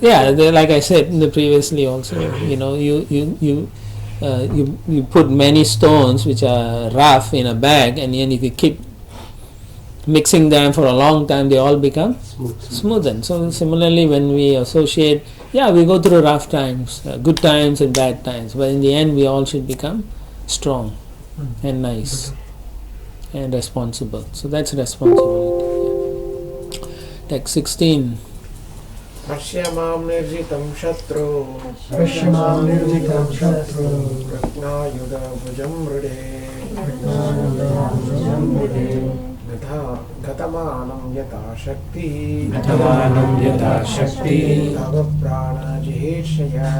A: Yeah, like I said previously also, you put many stones which are rough in a bag, and then if you keep mixing them for a long time, they all become smoothened. So similarly, when we associate, we go through rough times, good times and bad times, but in the end, we all should become strong and nice and responsible. So that's responsibility. Text 16.
G: पश्यमां निर्जितं शत्रु
F: Prashyaman nirjitam shatru
G: प्रज्ञायुधभुजं मृडे गतमानं यथा शक्तिः तव प्राणजिहीर्षया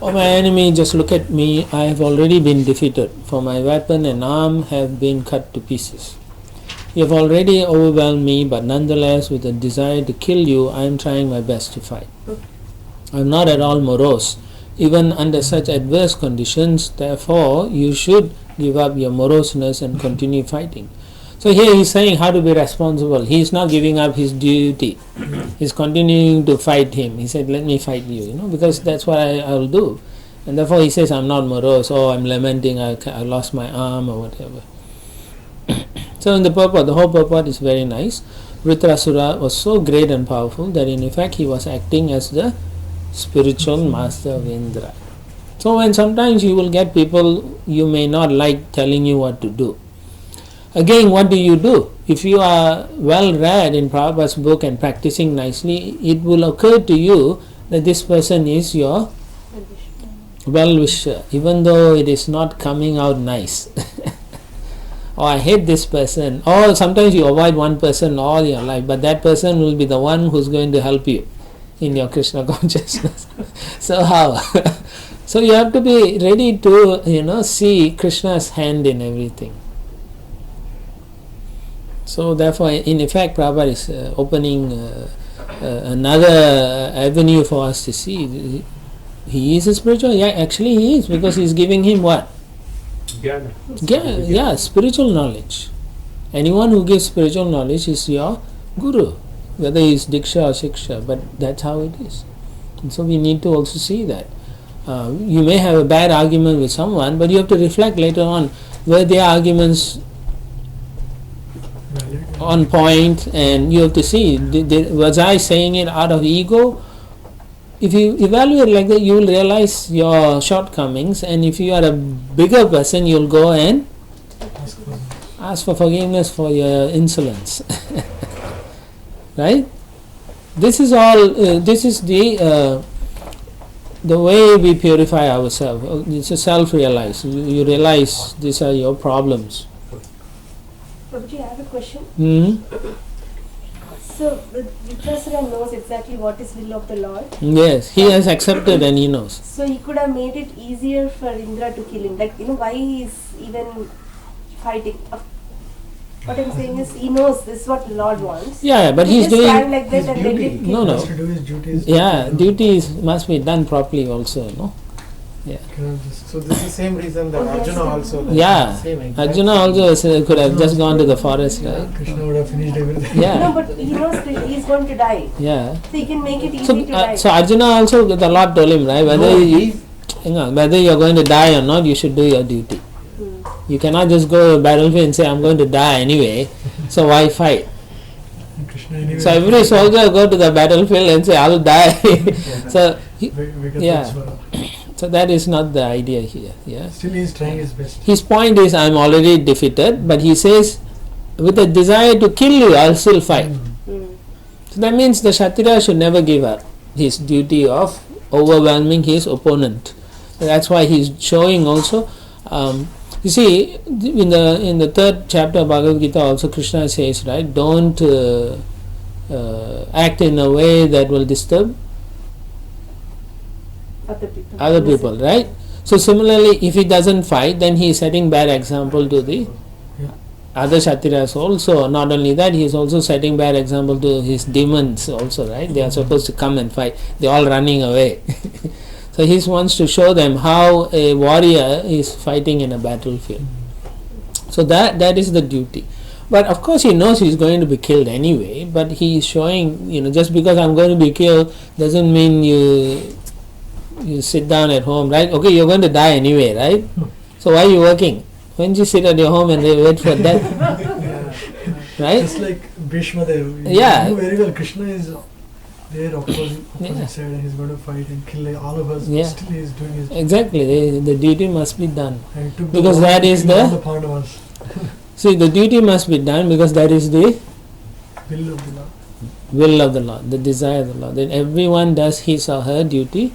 A: Oh my enemy, just look at me, I have already been defeated, for my weapon and arm have been cut to pieces. You have already overwhelmed me, but nonetheless, with a desire to kill you, I am trying my best to fight. I am not at all morose, even under such adverse conditions. Therefore, you should give up your moroseness and continue fighting. So here he is saying how to be responsible. He is not giving up his duty. He is continuing to fight him. He said, let me fight you, because that's what I will do. And therefore he says, I'm not morose, I'm lamenting, I lost my arm or whatever. So in the purport, the whole purport is very nice. Vritrasura was so great and powerful that in effect he was acting as the spiritual master of Indra. So when sometimes you will get people you may not like telling you what to do. Again, what do? If you are well read in Prabhupada's book and practicing nicely, it will occur to you that this person is your well-wisher, even though it is not coming out nice. Or I hate this person. Or sometimes you avoid one person all your life, but that person will be the one who's going to help you in your Krishna consciousness. So how? So you have to be ready to, see Krishna's hand in everything. So therefore, in effect, Prabhupada is opening another avenue for us to see. He is a spiritual. Yeah, actually he is, because he is giving him what?
D: Jnana.
A: Spiritual knowledge. Anyone who gives spiritual knowledge is your guru, whether he is Diksha or Shiksha, but that's how it is. And so we need to also see that. You may have a bad argument with someone, but you have to reflect later on, were their arguments on point, and you have to see, was I saying it out of ego? If you evaluate like that, you will realize your shortcomings, and if you are a bigger person, you will go and ask for forgiveness for your insolence. Right? This is all. This is the way we purify ourselves. It's a self-realize. You realize these are your problems.
E: Prabhuji, I have a question.
B: So Vitrasura knows exactly what is will of the Lord.
A: Yes, he has accepted and he knows.
B: So he could have made it easier for Indra to kill him. Like, why he is even fighting. What I'm saying is, he knows this is what the Lord wants.
A: Yeah, but
B: He
A: he's
B: just
A: doing
B: stand like that and let it kill
A: No,
B: him.
A: no.
F: Has to do his duties.
A: Yeah, duties must be done properly also, no?
F: Cannot just
G: So this is the same reason that
B: Oh, yes,
G: Arjuna
B: sir.
G: also.
A: Yeah,
G: Same exact
A: Arjuna also could have just gone to the forest, right?
F: Krishna would have finished everything.
B: No,
A: Yeah,
B: but he knows that he is going to die.
A: yeah.
B: So he can make it easy
A: So,
B: to die.
A: so Arjuna also, the Lord told him, right? Whether you're going to die or not, you should do your duty. You cannot just go to the battlefield and say, I'm going to die anyway, so why fight?
F: Krishna Anyway,
B: So every soldier go to the battlefield and say, I'll die. So, yeah. So that is not the idea here. Yeah.
F: Still, he is trying his best.
B: His point is, I'm already defeated, but he says, with a desire to kill you, I'll still fight. So that means the Kshatriya should never give up his duty of overwhelming his opponent. That's why he's showing also. You see, in the third chapter of Bhagavad Gita, also Krishna says, right, don't act in a way that will disturb other people, right? So similarly, if he doesn't fight, then he is setting bad example to the other Kshatriyas also. Not only that, he is also setting bad example to his demons also, right? They are supposed to come and fight. They are all running away. So he wants to show them how a warrior is fighting in a battlefield. So that is the duty. But of course he knows he is going to be killed anyway, but he is showing, just because I am going to be killed doesn't mean you sit down at home, right? Okay, you are going to die anyway, right? So why are you working? Why don't you sit at your home and wait for death? Right?
F: Just like Bhishma there. You know very well Krishna is there opposite side and he's going to fight and kill all of us. But still he is doing his
B: Exactly. The duty must be done.
F: And took
B: Because that is
F: the Pandavas.
B: See, the duty must be done because that is the
F: Will of the Lord.
B: will of the Lord, the desire of the Lord. Then everyone does his or her duty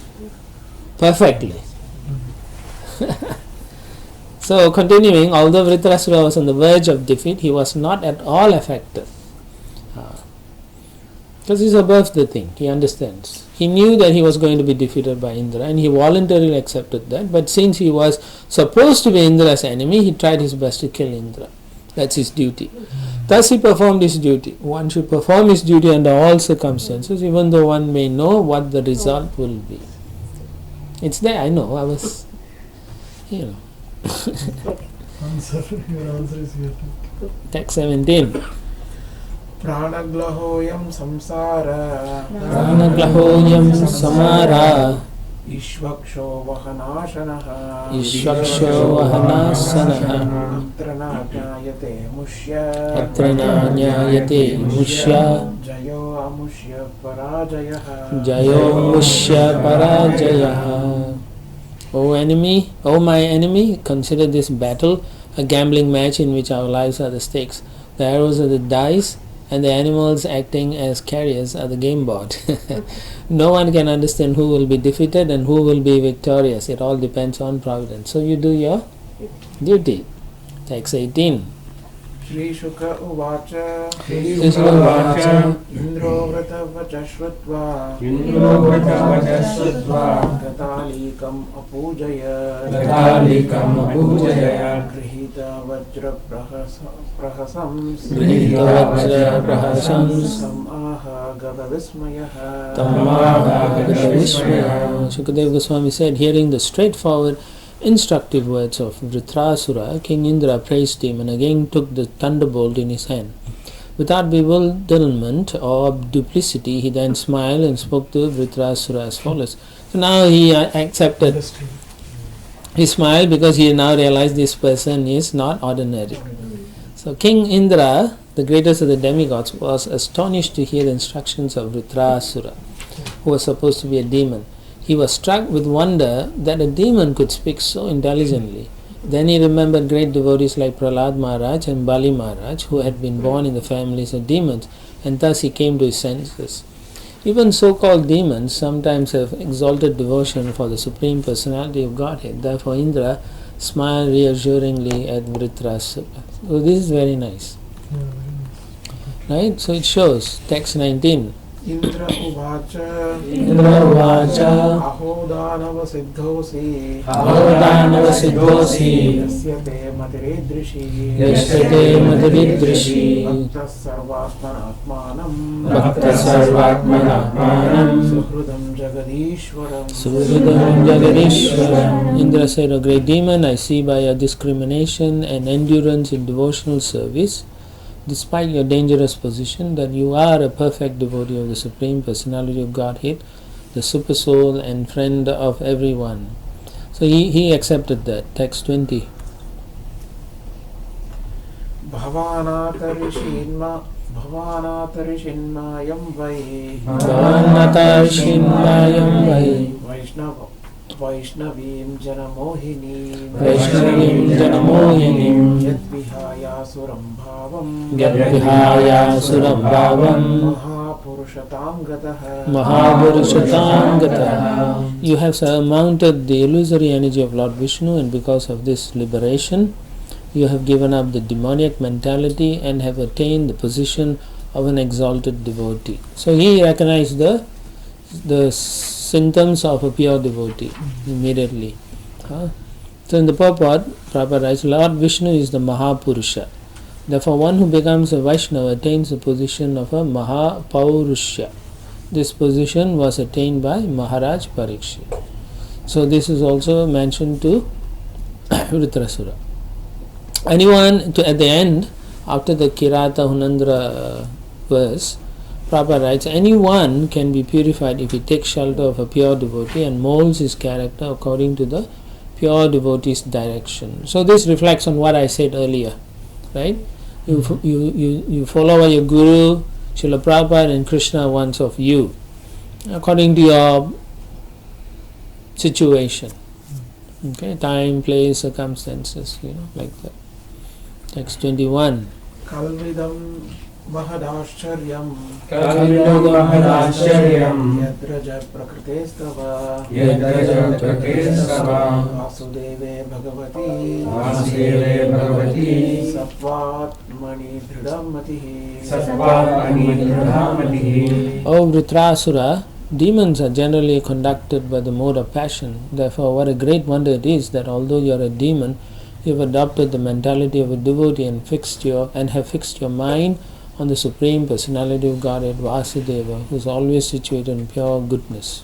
B: perfectly. So continuing, although Vritrasura was on the verge of defeat, he was not at all affected. Because he's above the thing, he understands. He knew that he was going to be defeated by Indra and he voluntarily accepted that. But since he was supposed to be Indra's enemy, he tried his best to kill Indra. That's his duty. Thus he performed his duty. One should perform his duty under all circumstances, even though one may know what the result will be. It's there, I know. I was,
F: Answer. Your answer is here too.
B: Text 17.
G: Pranaglahoyam samsara
B: Pranaglahoyam samara
G: Ishvaksho vahanashanaha
B: Ishvaksho vahanasanaha
G: Atranajayate mushya
B: Atranajayate mushya
G: Jayo amushya parajayaha
B: Jayo mushya parajayaha. O my enemy, consider this battle a gambling match in which our lives are the stakes. The arrows are the dice and the animals acting as carriers are the game board. No one can understand who will be defeated and who will be victorious. It all depends on providence. So you do your duty. Text 18.
G: Shri Shuka Uvacha
B: Krishna Vacha
G: Indro Vratavacha Shrutva Katalikam Apujaya Grihita Vajra Prahasam Samaha Gavavismayaha
B: Shukadeva Goswami said, hearing the straightforward instructive words of Vritrasura, King Indra praised him and again took the thunderbolt in his hand. Without bewilderment or duplicity, he then smiled and spoke to Vritrasura as follows. So now he accepted. He smiled because he now realized this person is not ordinary. So King Indra, the greatest of the demigods, was astonished to hear the instructions of Vritrasura, who was supposed to be a demon. He was struck with wonder that a demon could speak so intelligently. Then he remembered great devotees like Prahlad Maharaj and Bali Maharaj, who had been born in the families of demons, and thus he came to his senses. Even so-called demons sometimes have exalted devotion for the Supreme Personality of Godhead. Therefore Indra smiled reassuringly at Vritrasura. So this is very nice. Right? So it shows, text 19.
G: Indra Uvacha Ahodanava Siddhosi Yasyate Matiridrishi Bhakta Sarvatmanatmanam Suhrudam Jagadishwaram.
B: Indra said, O great demon, I see by your discrimination and endurance in devotional service, despite your dangerous position, that you are a perfect devotee of the Supreme Personality of Godhead, the Super Soul and friend of everyone. So he accepted that. Text 20.
G: Bhavanata Rishinma भवानातर्षिन्मायं why
A: Bhavanatarshinmayam vai
G: वैष्णवीं जनमोहिनीं
A: Vaishnaviim janamohinim
G: यद्विहायासुरं भावं
A: Yadvihaya surabhavam
G: महापुरुषतां गतः
A: Mahaburushatam gataha. You have surmounted the illusory energy of Lord Vishnu, and because of this liberation you have given up the demoniac mentality and have attained the position of an exalted devotee. So he recognized the symptoms of a pure devotee immediately. So in the purport, Prabhupada writes, Lord Vishnu is the Mahapurusha. Therefore, one who becomes a Vaishnava attains the position of a Mahapaurusha. This position was attained by Maharaj Parikshit. So this is also mentioned to Vritrasura. Anyone, at the end, after the Kirata Hunandra verse, Prabhupada writes, anyone can be purified if he takes shelter of a pure devotee and molds his character according to the pure devotee's direction. So this reflects on what I said earlier, right? You follow your Guru, Srila Prabhupada and Krishna wants of you, according to your situation. Okay, time, place, circumstances, like that. Text 21.
G: कल्विदं महदाश्चर्यं
B: Kalvidam mahadacharyam
G: यद्रज प्रकृतेस्तव
B: Yadrajatakesava
G: वासुदेवे Bhagwati
B: Vasudeve Bhagavati
G: सत्त्वात्मनि दृढं मतिः
B: Sattvatmani Dridhamatihi.
A: O Vritrasura, demons are generally conducted by the mode of passion. Therefore, what a great wonder it is that although you are a demon, you have adopted the mentality of a devotee and have fixed your mind on the Supreme Personality of Godhead, Vasudeva, who is always situated in pure goodness.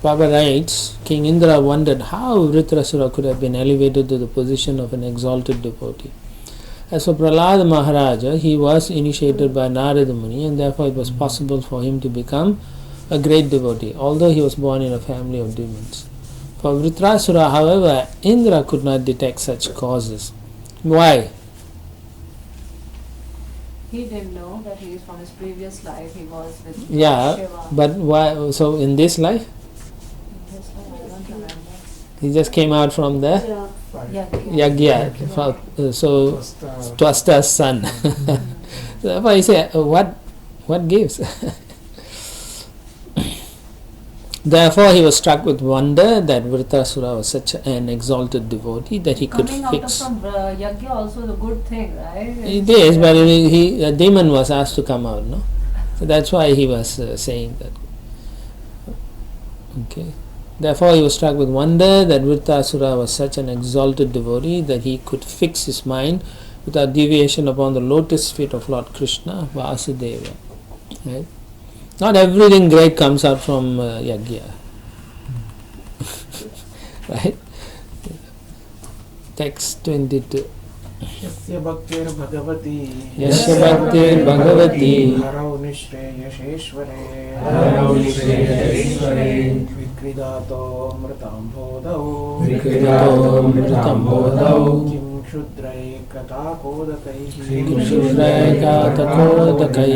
A: Prabhupada writes, King Indra wondered how Vritrasura could have been elevated to the position of an exalted devotee. As for Prahlada Maharaja, he was initiated by Narada Muni, and therefore it was possible for him to become a great devotee, although he was born in a family of demons. For Vritrasura, however, Indra could not detect such causes. Why?
I: He didn't know that he is from his previous life. He was with Shiva.
A: But why? So in this life,
I: This one I don't remember.
A: he just came out from the
I: Yeah.
A: Yagya, so Twasta's son. Therefore he said, what gives? Therefore he was struck with wonder that Vritrasura was such an exalted devotee that he could
I: Coming
A: fix.
I: out from Yagya also is a good thing, right?
A: It is, but a demon was asked to come out, no? So that's why he was saying that. Okay. Therefore he was struck with wonder that Vritrasura was such an exalted devotee that he could fix his mind without deviation upon the lotus feet of Lord Krishna, Vasudeva. Right? Not everything great comes out from Yagya. Right? Text 22.
G: यस्य भक्तिर्भगवती
A: Yasya bhaktir bhagavati
G: हरौ निःश्रेयसेश्वरे
B: Harav Nishreyaseeshware
G: विक्रीडातो मृताम्भोधौ
A: Vikridato mritam bodhau
G: किं क्षुद्रैकताकोदकैः
A: Kshudrayakatakodakai.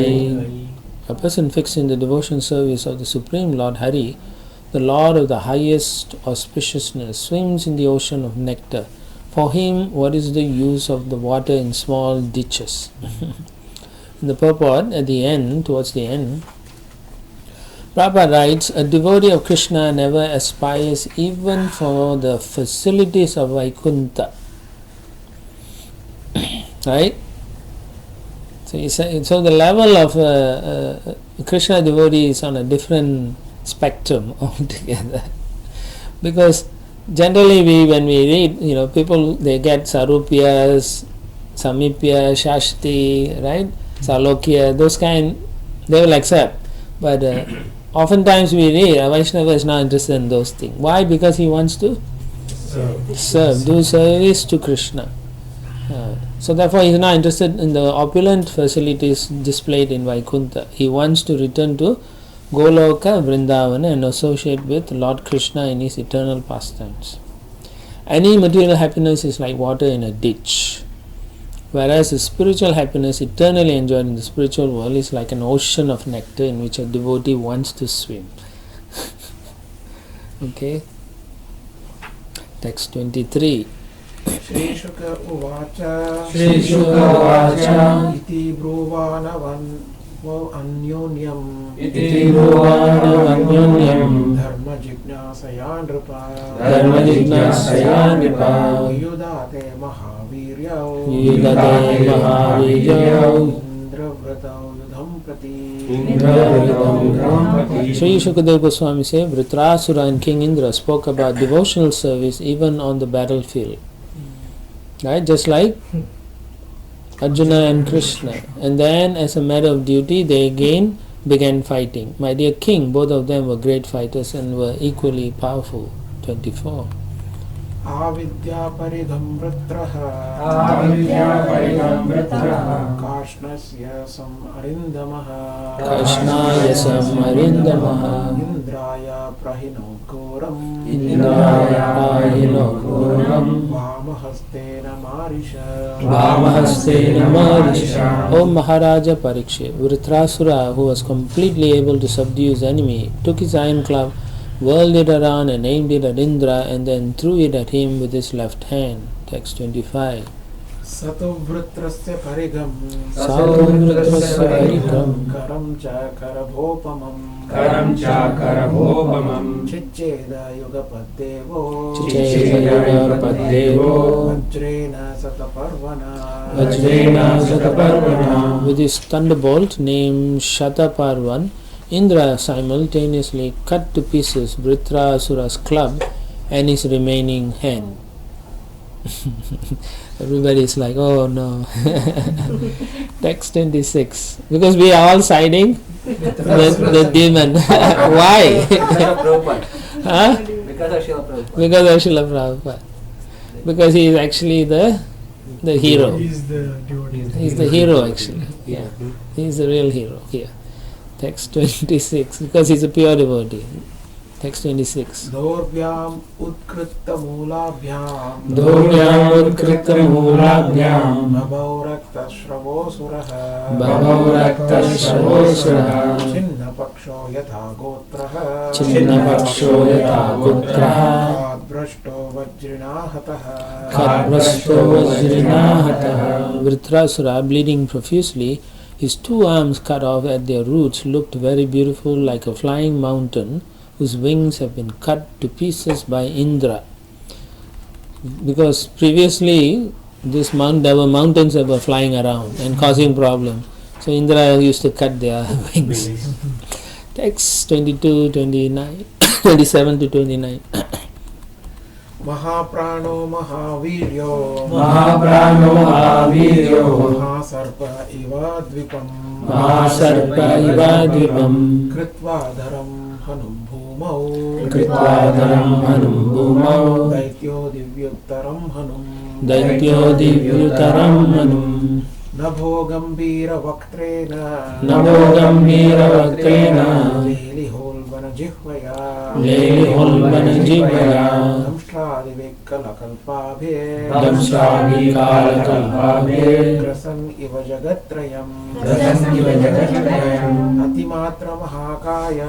A: A person fixed in the devotion service of the Supreme Lord Hari, the Lord of the highest auspiciousness, swims in the ocean of nectar. For him, what is the use of the water in small ditches? In the purport, at the end, towards the end, Prabhupada writes, a devotee of Krishna never aspires even for the facilities of Vaikuntha. Right? So the level of Krishna devotee is on a different spectrum altogether. Because generally when we read, people, they get Sarupyas, Samipya, Shashti, right? Salokya, those kind, they will accept. But oftentimes we read, a Vaishnava is not interested in those things. Why? Because he wants to serve, do service to Krishna. So therefore he is not interested in the opulent facilities displayed in Vaikuntha. He wants to return to Goloka, Vrindavana and associate with Lord Krishna in his eternal pastimes. Any material happiness is like water in a ditch.
B: Whereas the spiritual happiness eternally enjoyed in the spiritual world is like an ocean of nectar in which a devotee wants to swim. Okay. Text 23.
G: श्रीशुक उवाच
A: श्रीशुक उवाच
G: इति ब्रुवाणवन् अन्योन्यम्
A: इति ब्रुवाणमन्योन्यम्
G: धर्मजिज्ञासया नृपा
A: धर्मजिज्ञासया नृपा
G: युधाते महावीर्यौ
A: युदते महावीर्यौ
G: इन्द्रव्रतौ युधं प्रति
B: Sri Shukadeva Goswami says, Vritrasura and King Indra spoke about devotional service even on the battlefield. Right? Just like Arjuna and Krishna. And then as a matter of duty, they again began fighting. My dear king, both of them were great fighters and were equally powerful. 24.
G: आविद्या परिघं वृत्रः काष्णस्य some अरिन्दमः
B: Kashnaya Samarindamaha
G: इन्द्राय प्रहिनो घोरम्
A: इन्द्रायायनो घोरम्
G: वामहस्तेन मारिष
A: वामहस्तेन मारिषा
B: O Maharaja Parikshit, Vritrasura, who was completely able to subdue his enemy, took his iron club, whirled it around and aimed it at Indra and then threw it at him with his left hand. Text 25.
G: सतो वृत्रस्य परिघम्
B: Satumrutrasya parikram
G: करं च करभोपमम्
A: करं च करभोपमम्
G: चिच्चेद युगपद्देवो
A: चिच्छेदपद्देवो
G: वज्रेण शतपर्वणा
A: वज्रेण शतपर्वणा.
B: With his thunderbolt named Shataparvan, Indra simultaneously cut to pieces Vritrasura's club and his remaining hand. Everybody is like, oh no. Text 26. Because we are all siding the demon. Why?
H: Because of Prabhupada.
B: Huh?
H: Because of Srila Prabhupada.
B: Because of Srila Prabhupada. Because he is actually the hero.
F: He is the devotee.
B: He is the hero actually. Yeah. He is the real hero here. Text 26. Because he is a pure devotee. Text 26.
G: दोर्व्याम् उत्कृष्टमूलाभ्याम्
A: दोर्व्यामुत्कृष्टमूलाभ्याम्
G: बभौ रक्तश्रवोऽसुरः
A: बभौ रक्तश्रवोऽसुरः
G: छिन्नपक्षो यथा गोत्रः
A: छिन्नपक्षो यथा गोत्रः
G: भ्रष्टो वज्रिणा हतः
A: खड्भ्रष्टो वज्रिणा हतः.
B: Vritrasura, bleeding profusely, his two arms cut off at their roots, looked very beautiful like a flying mountain whose wings have been cut to pieces by Indra. Because previously there were mountains that were flying around and causing problems. So Indra used to cut their wings. Text 22, 29, 27 to 29.
G: महाप्राणो महावीर्यो
A: महाप्राणो महावीर्यो
G: महासर्प इव द्विपम्
A: महासर्प इव द्विपम्
G: कृत्वा धरं हनुं भूमौ
A: कृत्वाधरं हनुं भूमौ
G: दैत्यो दिव्योत्तरं हनुं
B: दैत्यो दिव्युतरं मनुम्
G: नभो गम्भीरवक्त्रेण
A: नभो गम्भीरवक्त्रेण
G: लेलिहोल्बनजिह्वया
A: लेलिहोल्बनजिह्वया
G: दंष्ट्रादिविकलकल्पाभिः
A: दंष्ट्रादिकालकल्पाभिः
G: ग्रसन् इव जगत्त्रयम्
A: ग्रसन् इव जगत्त्रयम्
G: अतिमात्रमहाकाय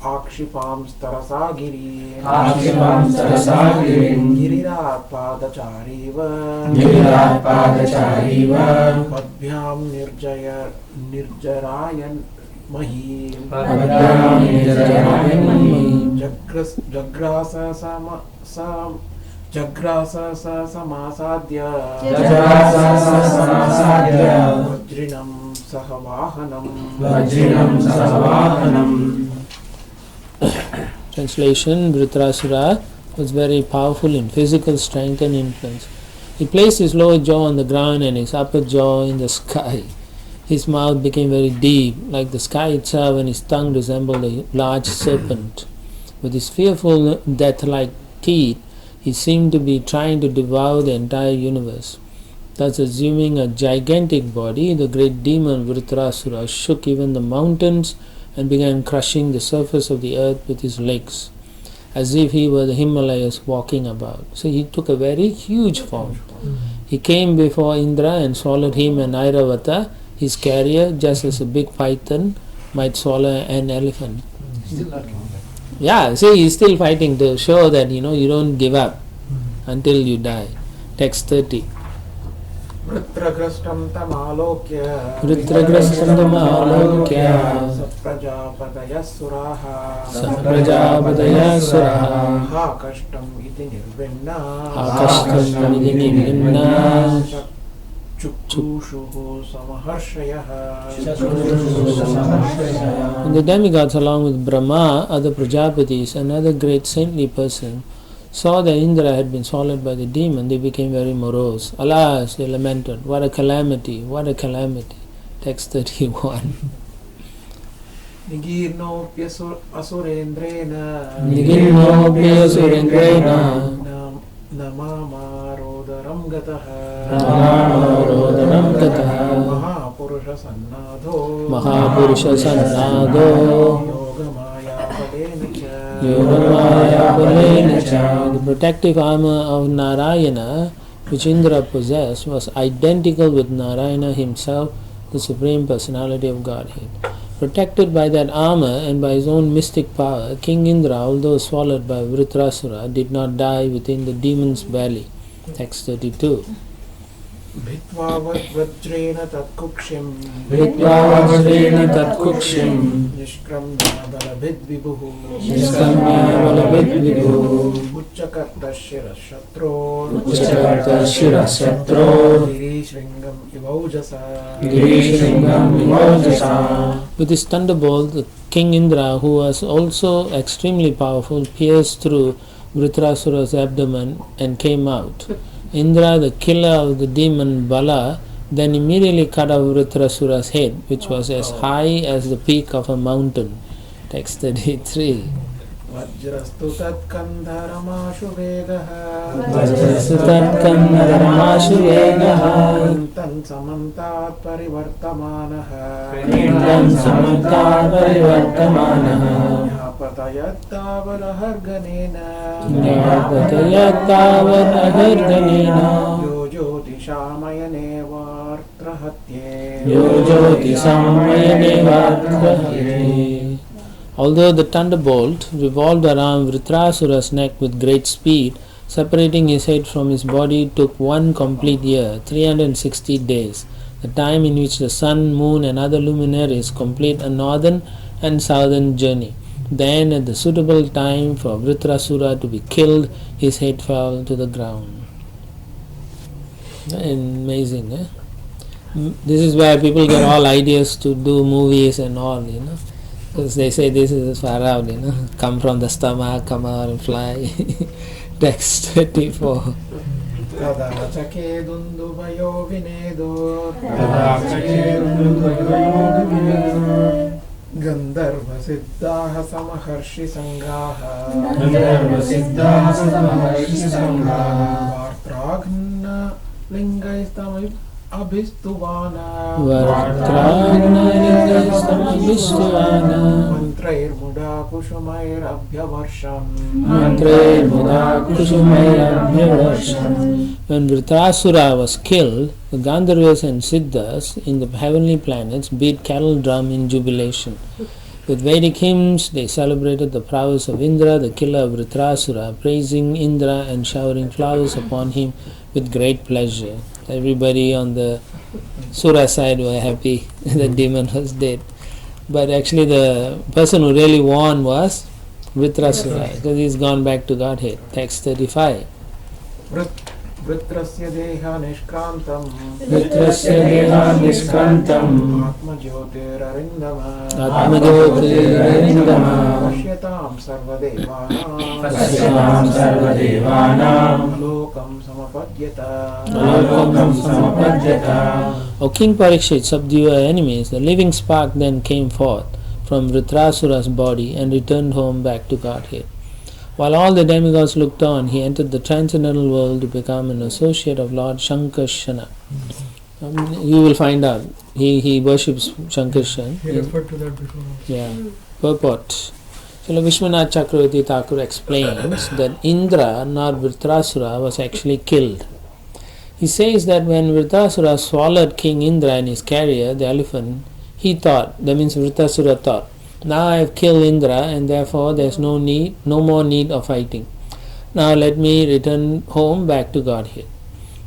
G: आक्षिपांस्तरसा गिरिम् गिरिरात्पादचारीव पद्भ्यां निर्जरायन् महीम् जग्रास समासाद्य वज्रिणं सह वाहनम्.
B: Translation: Vritrasura was very powerful in physical strength and influence. He placed his lower jaw on the ground and his upper jaw in the sky. His mouth became very deep, like the sky itself, and his tongue resembled a large serpent. With his fearful death-like teeth, he seemed to be trying to devour the entire universe. Thus, assuming a gigantic body, the great demon Vritrasura shook even the mountains and began crushing the surface of the earth with his legs.
A: as if he were the Himalayas walking about. So he took a very huge form. He came before Indra and swallowed him and Airavata, his carrier, just as a big python might swallow an elephant.
C: Still not coming back.
A: Yeah, see, he's still fighting to show that you don't give up until you die. Text 30.
G: वृत्रग्रस्तं तमालोक्य
A: वृत्रग्रस्तं तमालोक्य
G: सप्रजापतयः सुराः
A: सप्रजापतयः सुराः
G: हा कष्टम् इति निर्विण्णा
A: आकष्टम् इति निर्विण्णा
G: चुक्षुषुः समहर्षयः.
A: And the demigods, along with Brahma, other Prajapatis, and other great saintly persons, saw that Indra had been swallowed by the demon. They became very morose. Alas, they lamented, what a calamity, what a calamity. Text 31.
G: निगीर्णोऽप्यसुरेन्द्रेण नमामारोदरं गतः
A: महापुरुषसन्नादो
G: योगमायाबलेन च.
A: The protective armor of Narayana, which Indra possessed, was identical with Narayana himself, the Supreme Personality of Godhead. Protected by that armor and by his own mystic power, King Indra, although swallowed by Vritrasura, did not die within the demon's belly. Text 32.
G: भित्त्वा वज्रेण तत्कुक्षिम् निष्क्रम्य बलभिद्विभुः उच्चकर्तशिरशत्रो गिरिशृङ्गम् इवौजसा.
A: With his thunderbolt, the King Indra, who was also extremely powerful, pierced through Vritrasura's abdomen and came out. Indra, the killer of the demon Bala, then immediately cut off Vritrasura's head, which was as high as the peak of a mountain. Text 33.
G: वज्रस्तु तत्कन्धरमाशु वेगः तन् समन्तात् परिवर्तमानः न्यापतयत्तावदहर्गनेन यो ज्योतिषामयनेवार्त्रहत्ये.
A: Although the thunderbolt revolved around Vritrasura's neck with great speed, separating his head from his body took 1 complete year, 360 days, the time in which the sun, moon and other luminaries complete a northern and southern journey. Then, at the suitable time for Vritrasura to be killed, his head fell to the ground. Amazing, eh? This is where people get all ideas to do movies and all, because they say this is far out, come from the stomach, come out and fly. Text 34.
G: गन्धर्वसिद्धाः समहर्षि सङ्गाः वार्त्राघ्न लिङ्गैस्तमभिस्तुवान् मन्त्रैर्मुदा कुसुमैरभ्यवर्षम्.
A: When Vritrasura was killed, the Gandharvas and Siddhas in the heavenly planets beat cattle drum in jubilation. With Vedic hymns, they celebrated the prowess of Indra, the killer of Vritrasura, praising Indra and showering flowers upon him with great pleasure. Everybody on the Sura side were happy the demon was dead. But actually the person who really won was Vritrasura, because he's gone back to Godhead. Text 35.
G: वृत्रस्य देहा निष्क्रान्तम्
A: आत्मज्योतिररिन्दम
G: पश्यतां सर्वदेवानां लोकं समपद्यत.
A: O King Parikshit, subdue your enemies. The living spark then came forth from Vritrasura's body and returned home back to Godhead. While all the demigods looked on, he entered the transcendental world to become an associate of Lord Shankarsana. You will find out. He worships Shankarshan.
F: He referred to that before.
A: Yeah. Purport.
B: Srila Vishwanath Chakravarti Thakur explains that Indra, not Vritrasura, was actually killed. He says that when Vritrasura swallowed King Indra in his carrier, the elephant, he thought, that means Vritrasura thought, now I have killed Indra and therefore there is no more need of fighting. Now let me return home back to Godhead.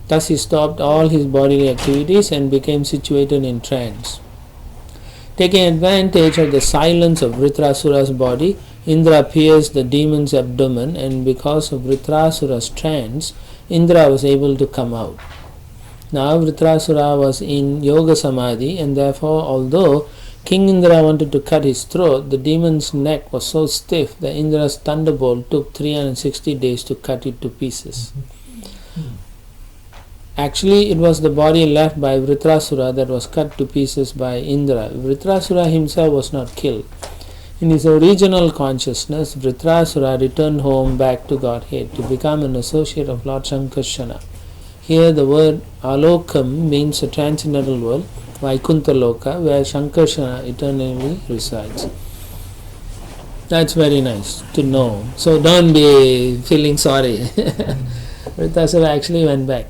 B: Thus he stopped all his bodily activities and became situated in trance. Taking advantage of the silence of Vritrasura's body, Indra pierced the demon's abdomen, and because of Vritrasura's trance, Indra was able to come out. Now Vritrasura was in Yoga Samadhi, and therefore although King Indra wanted to cut his throat, the demon's neck was so stiff that Indra's thunderbolt took 360 days to cut it to pieces. Actually, it was the body left by Vritrasura that was cut to pieces by Indra. Vritrasura himself was not killed. In his original consciousness, Vritrasura returned home back to Godhead to become an associate of Lord Shankarshana. Here the word Alokam means a transcendental world, Vaikuntha Loka, where Shankarshana eternally resides. That's very nice to know. So don't be feeling sorry. Vritrasura actually went back.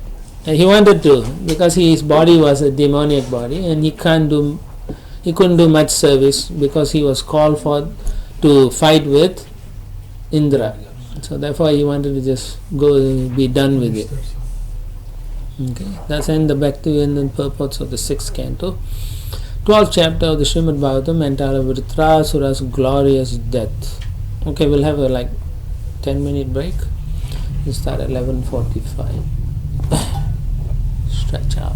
B: And he wanted to, because his body was a demoniac body and he couldn't do much service because he was called for to fight with Indra. So therefore he wanted to just go and be done with it. Okay, that's end the Bhakti-Vindan purports of the 6th canto. 12th chapter of the Srimad Bhagavatam entitled Vritrasura's glorious death. Okay, we'll have a 10-minute break. We'll start at 11:45. Stretch out.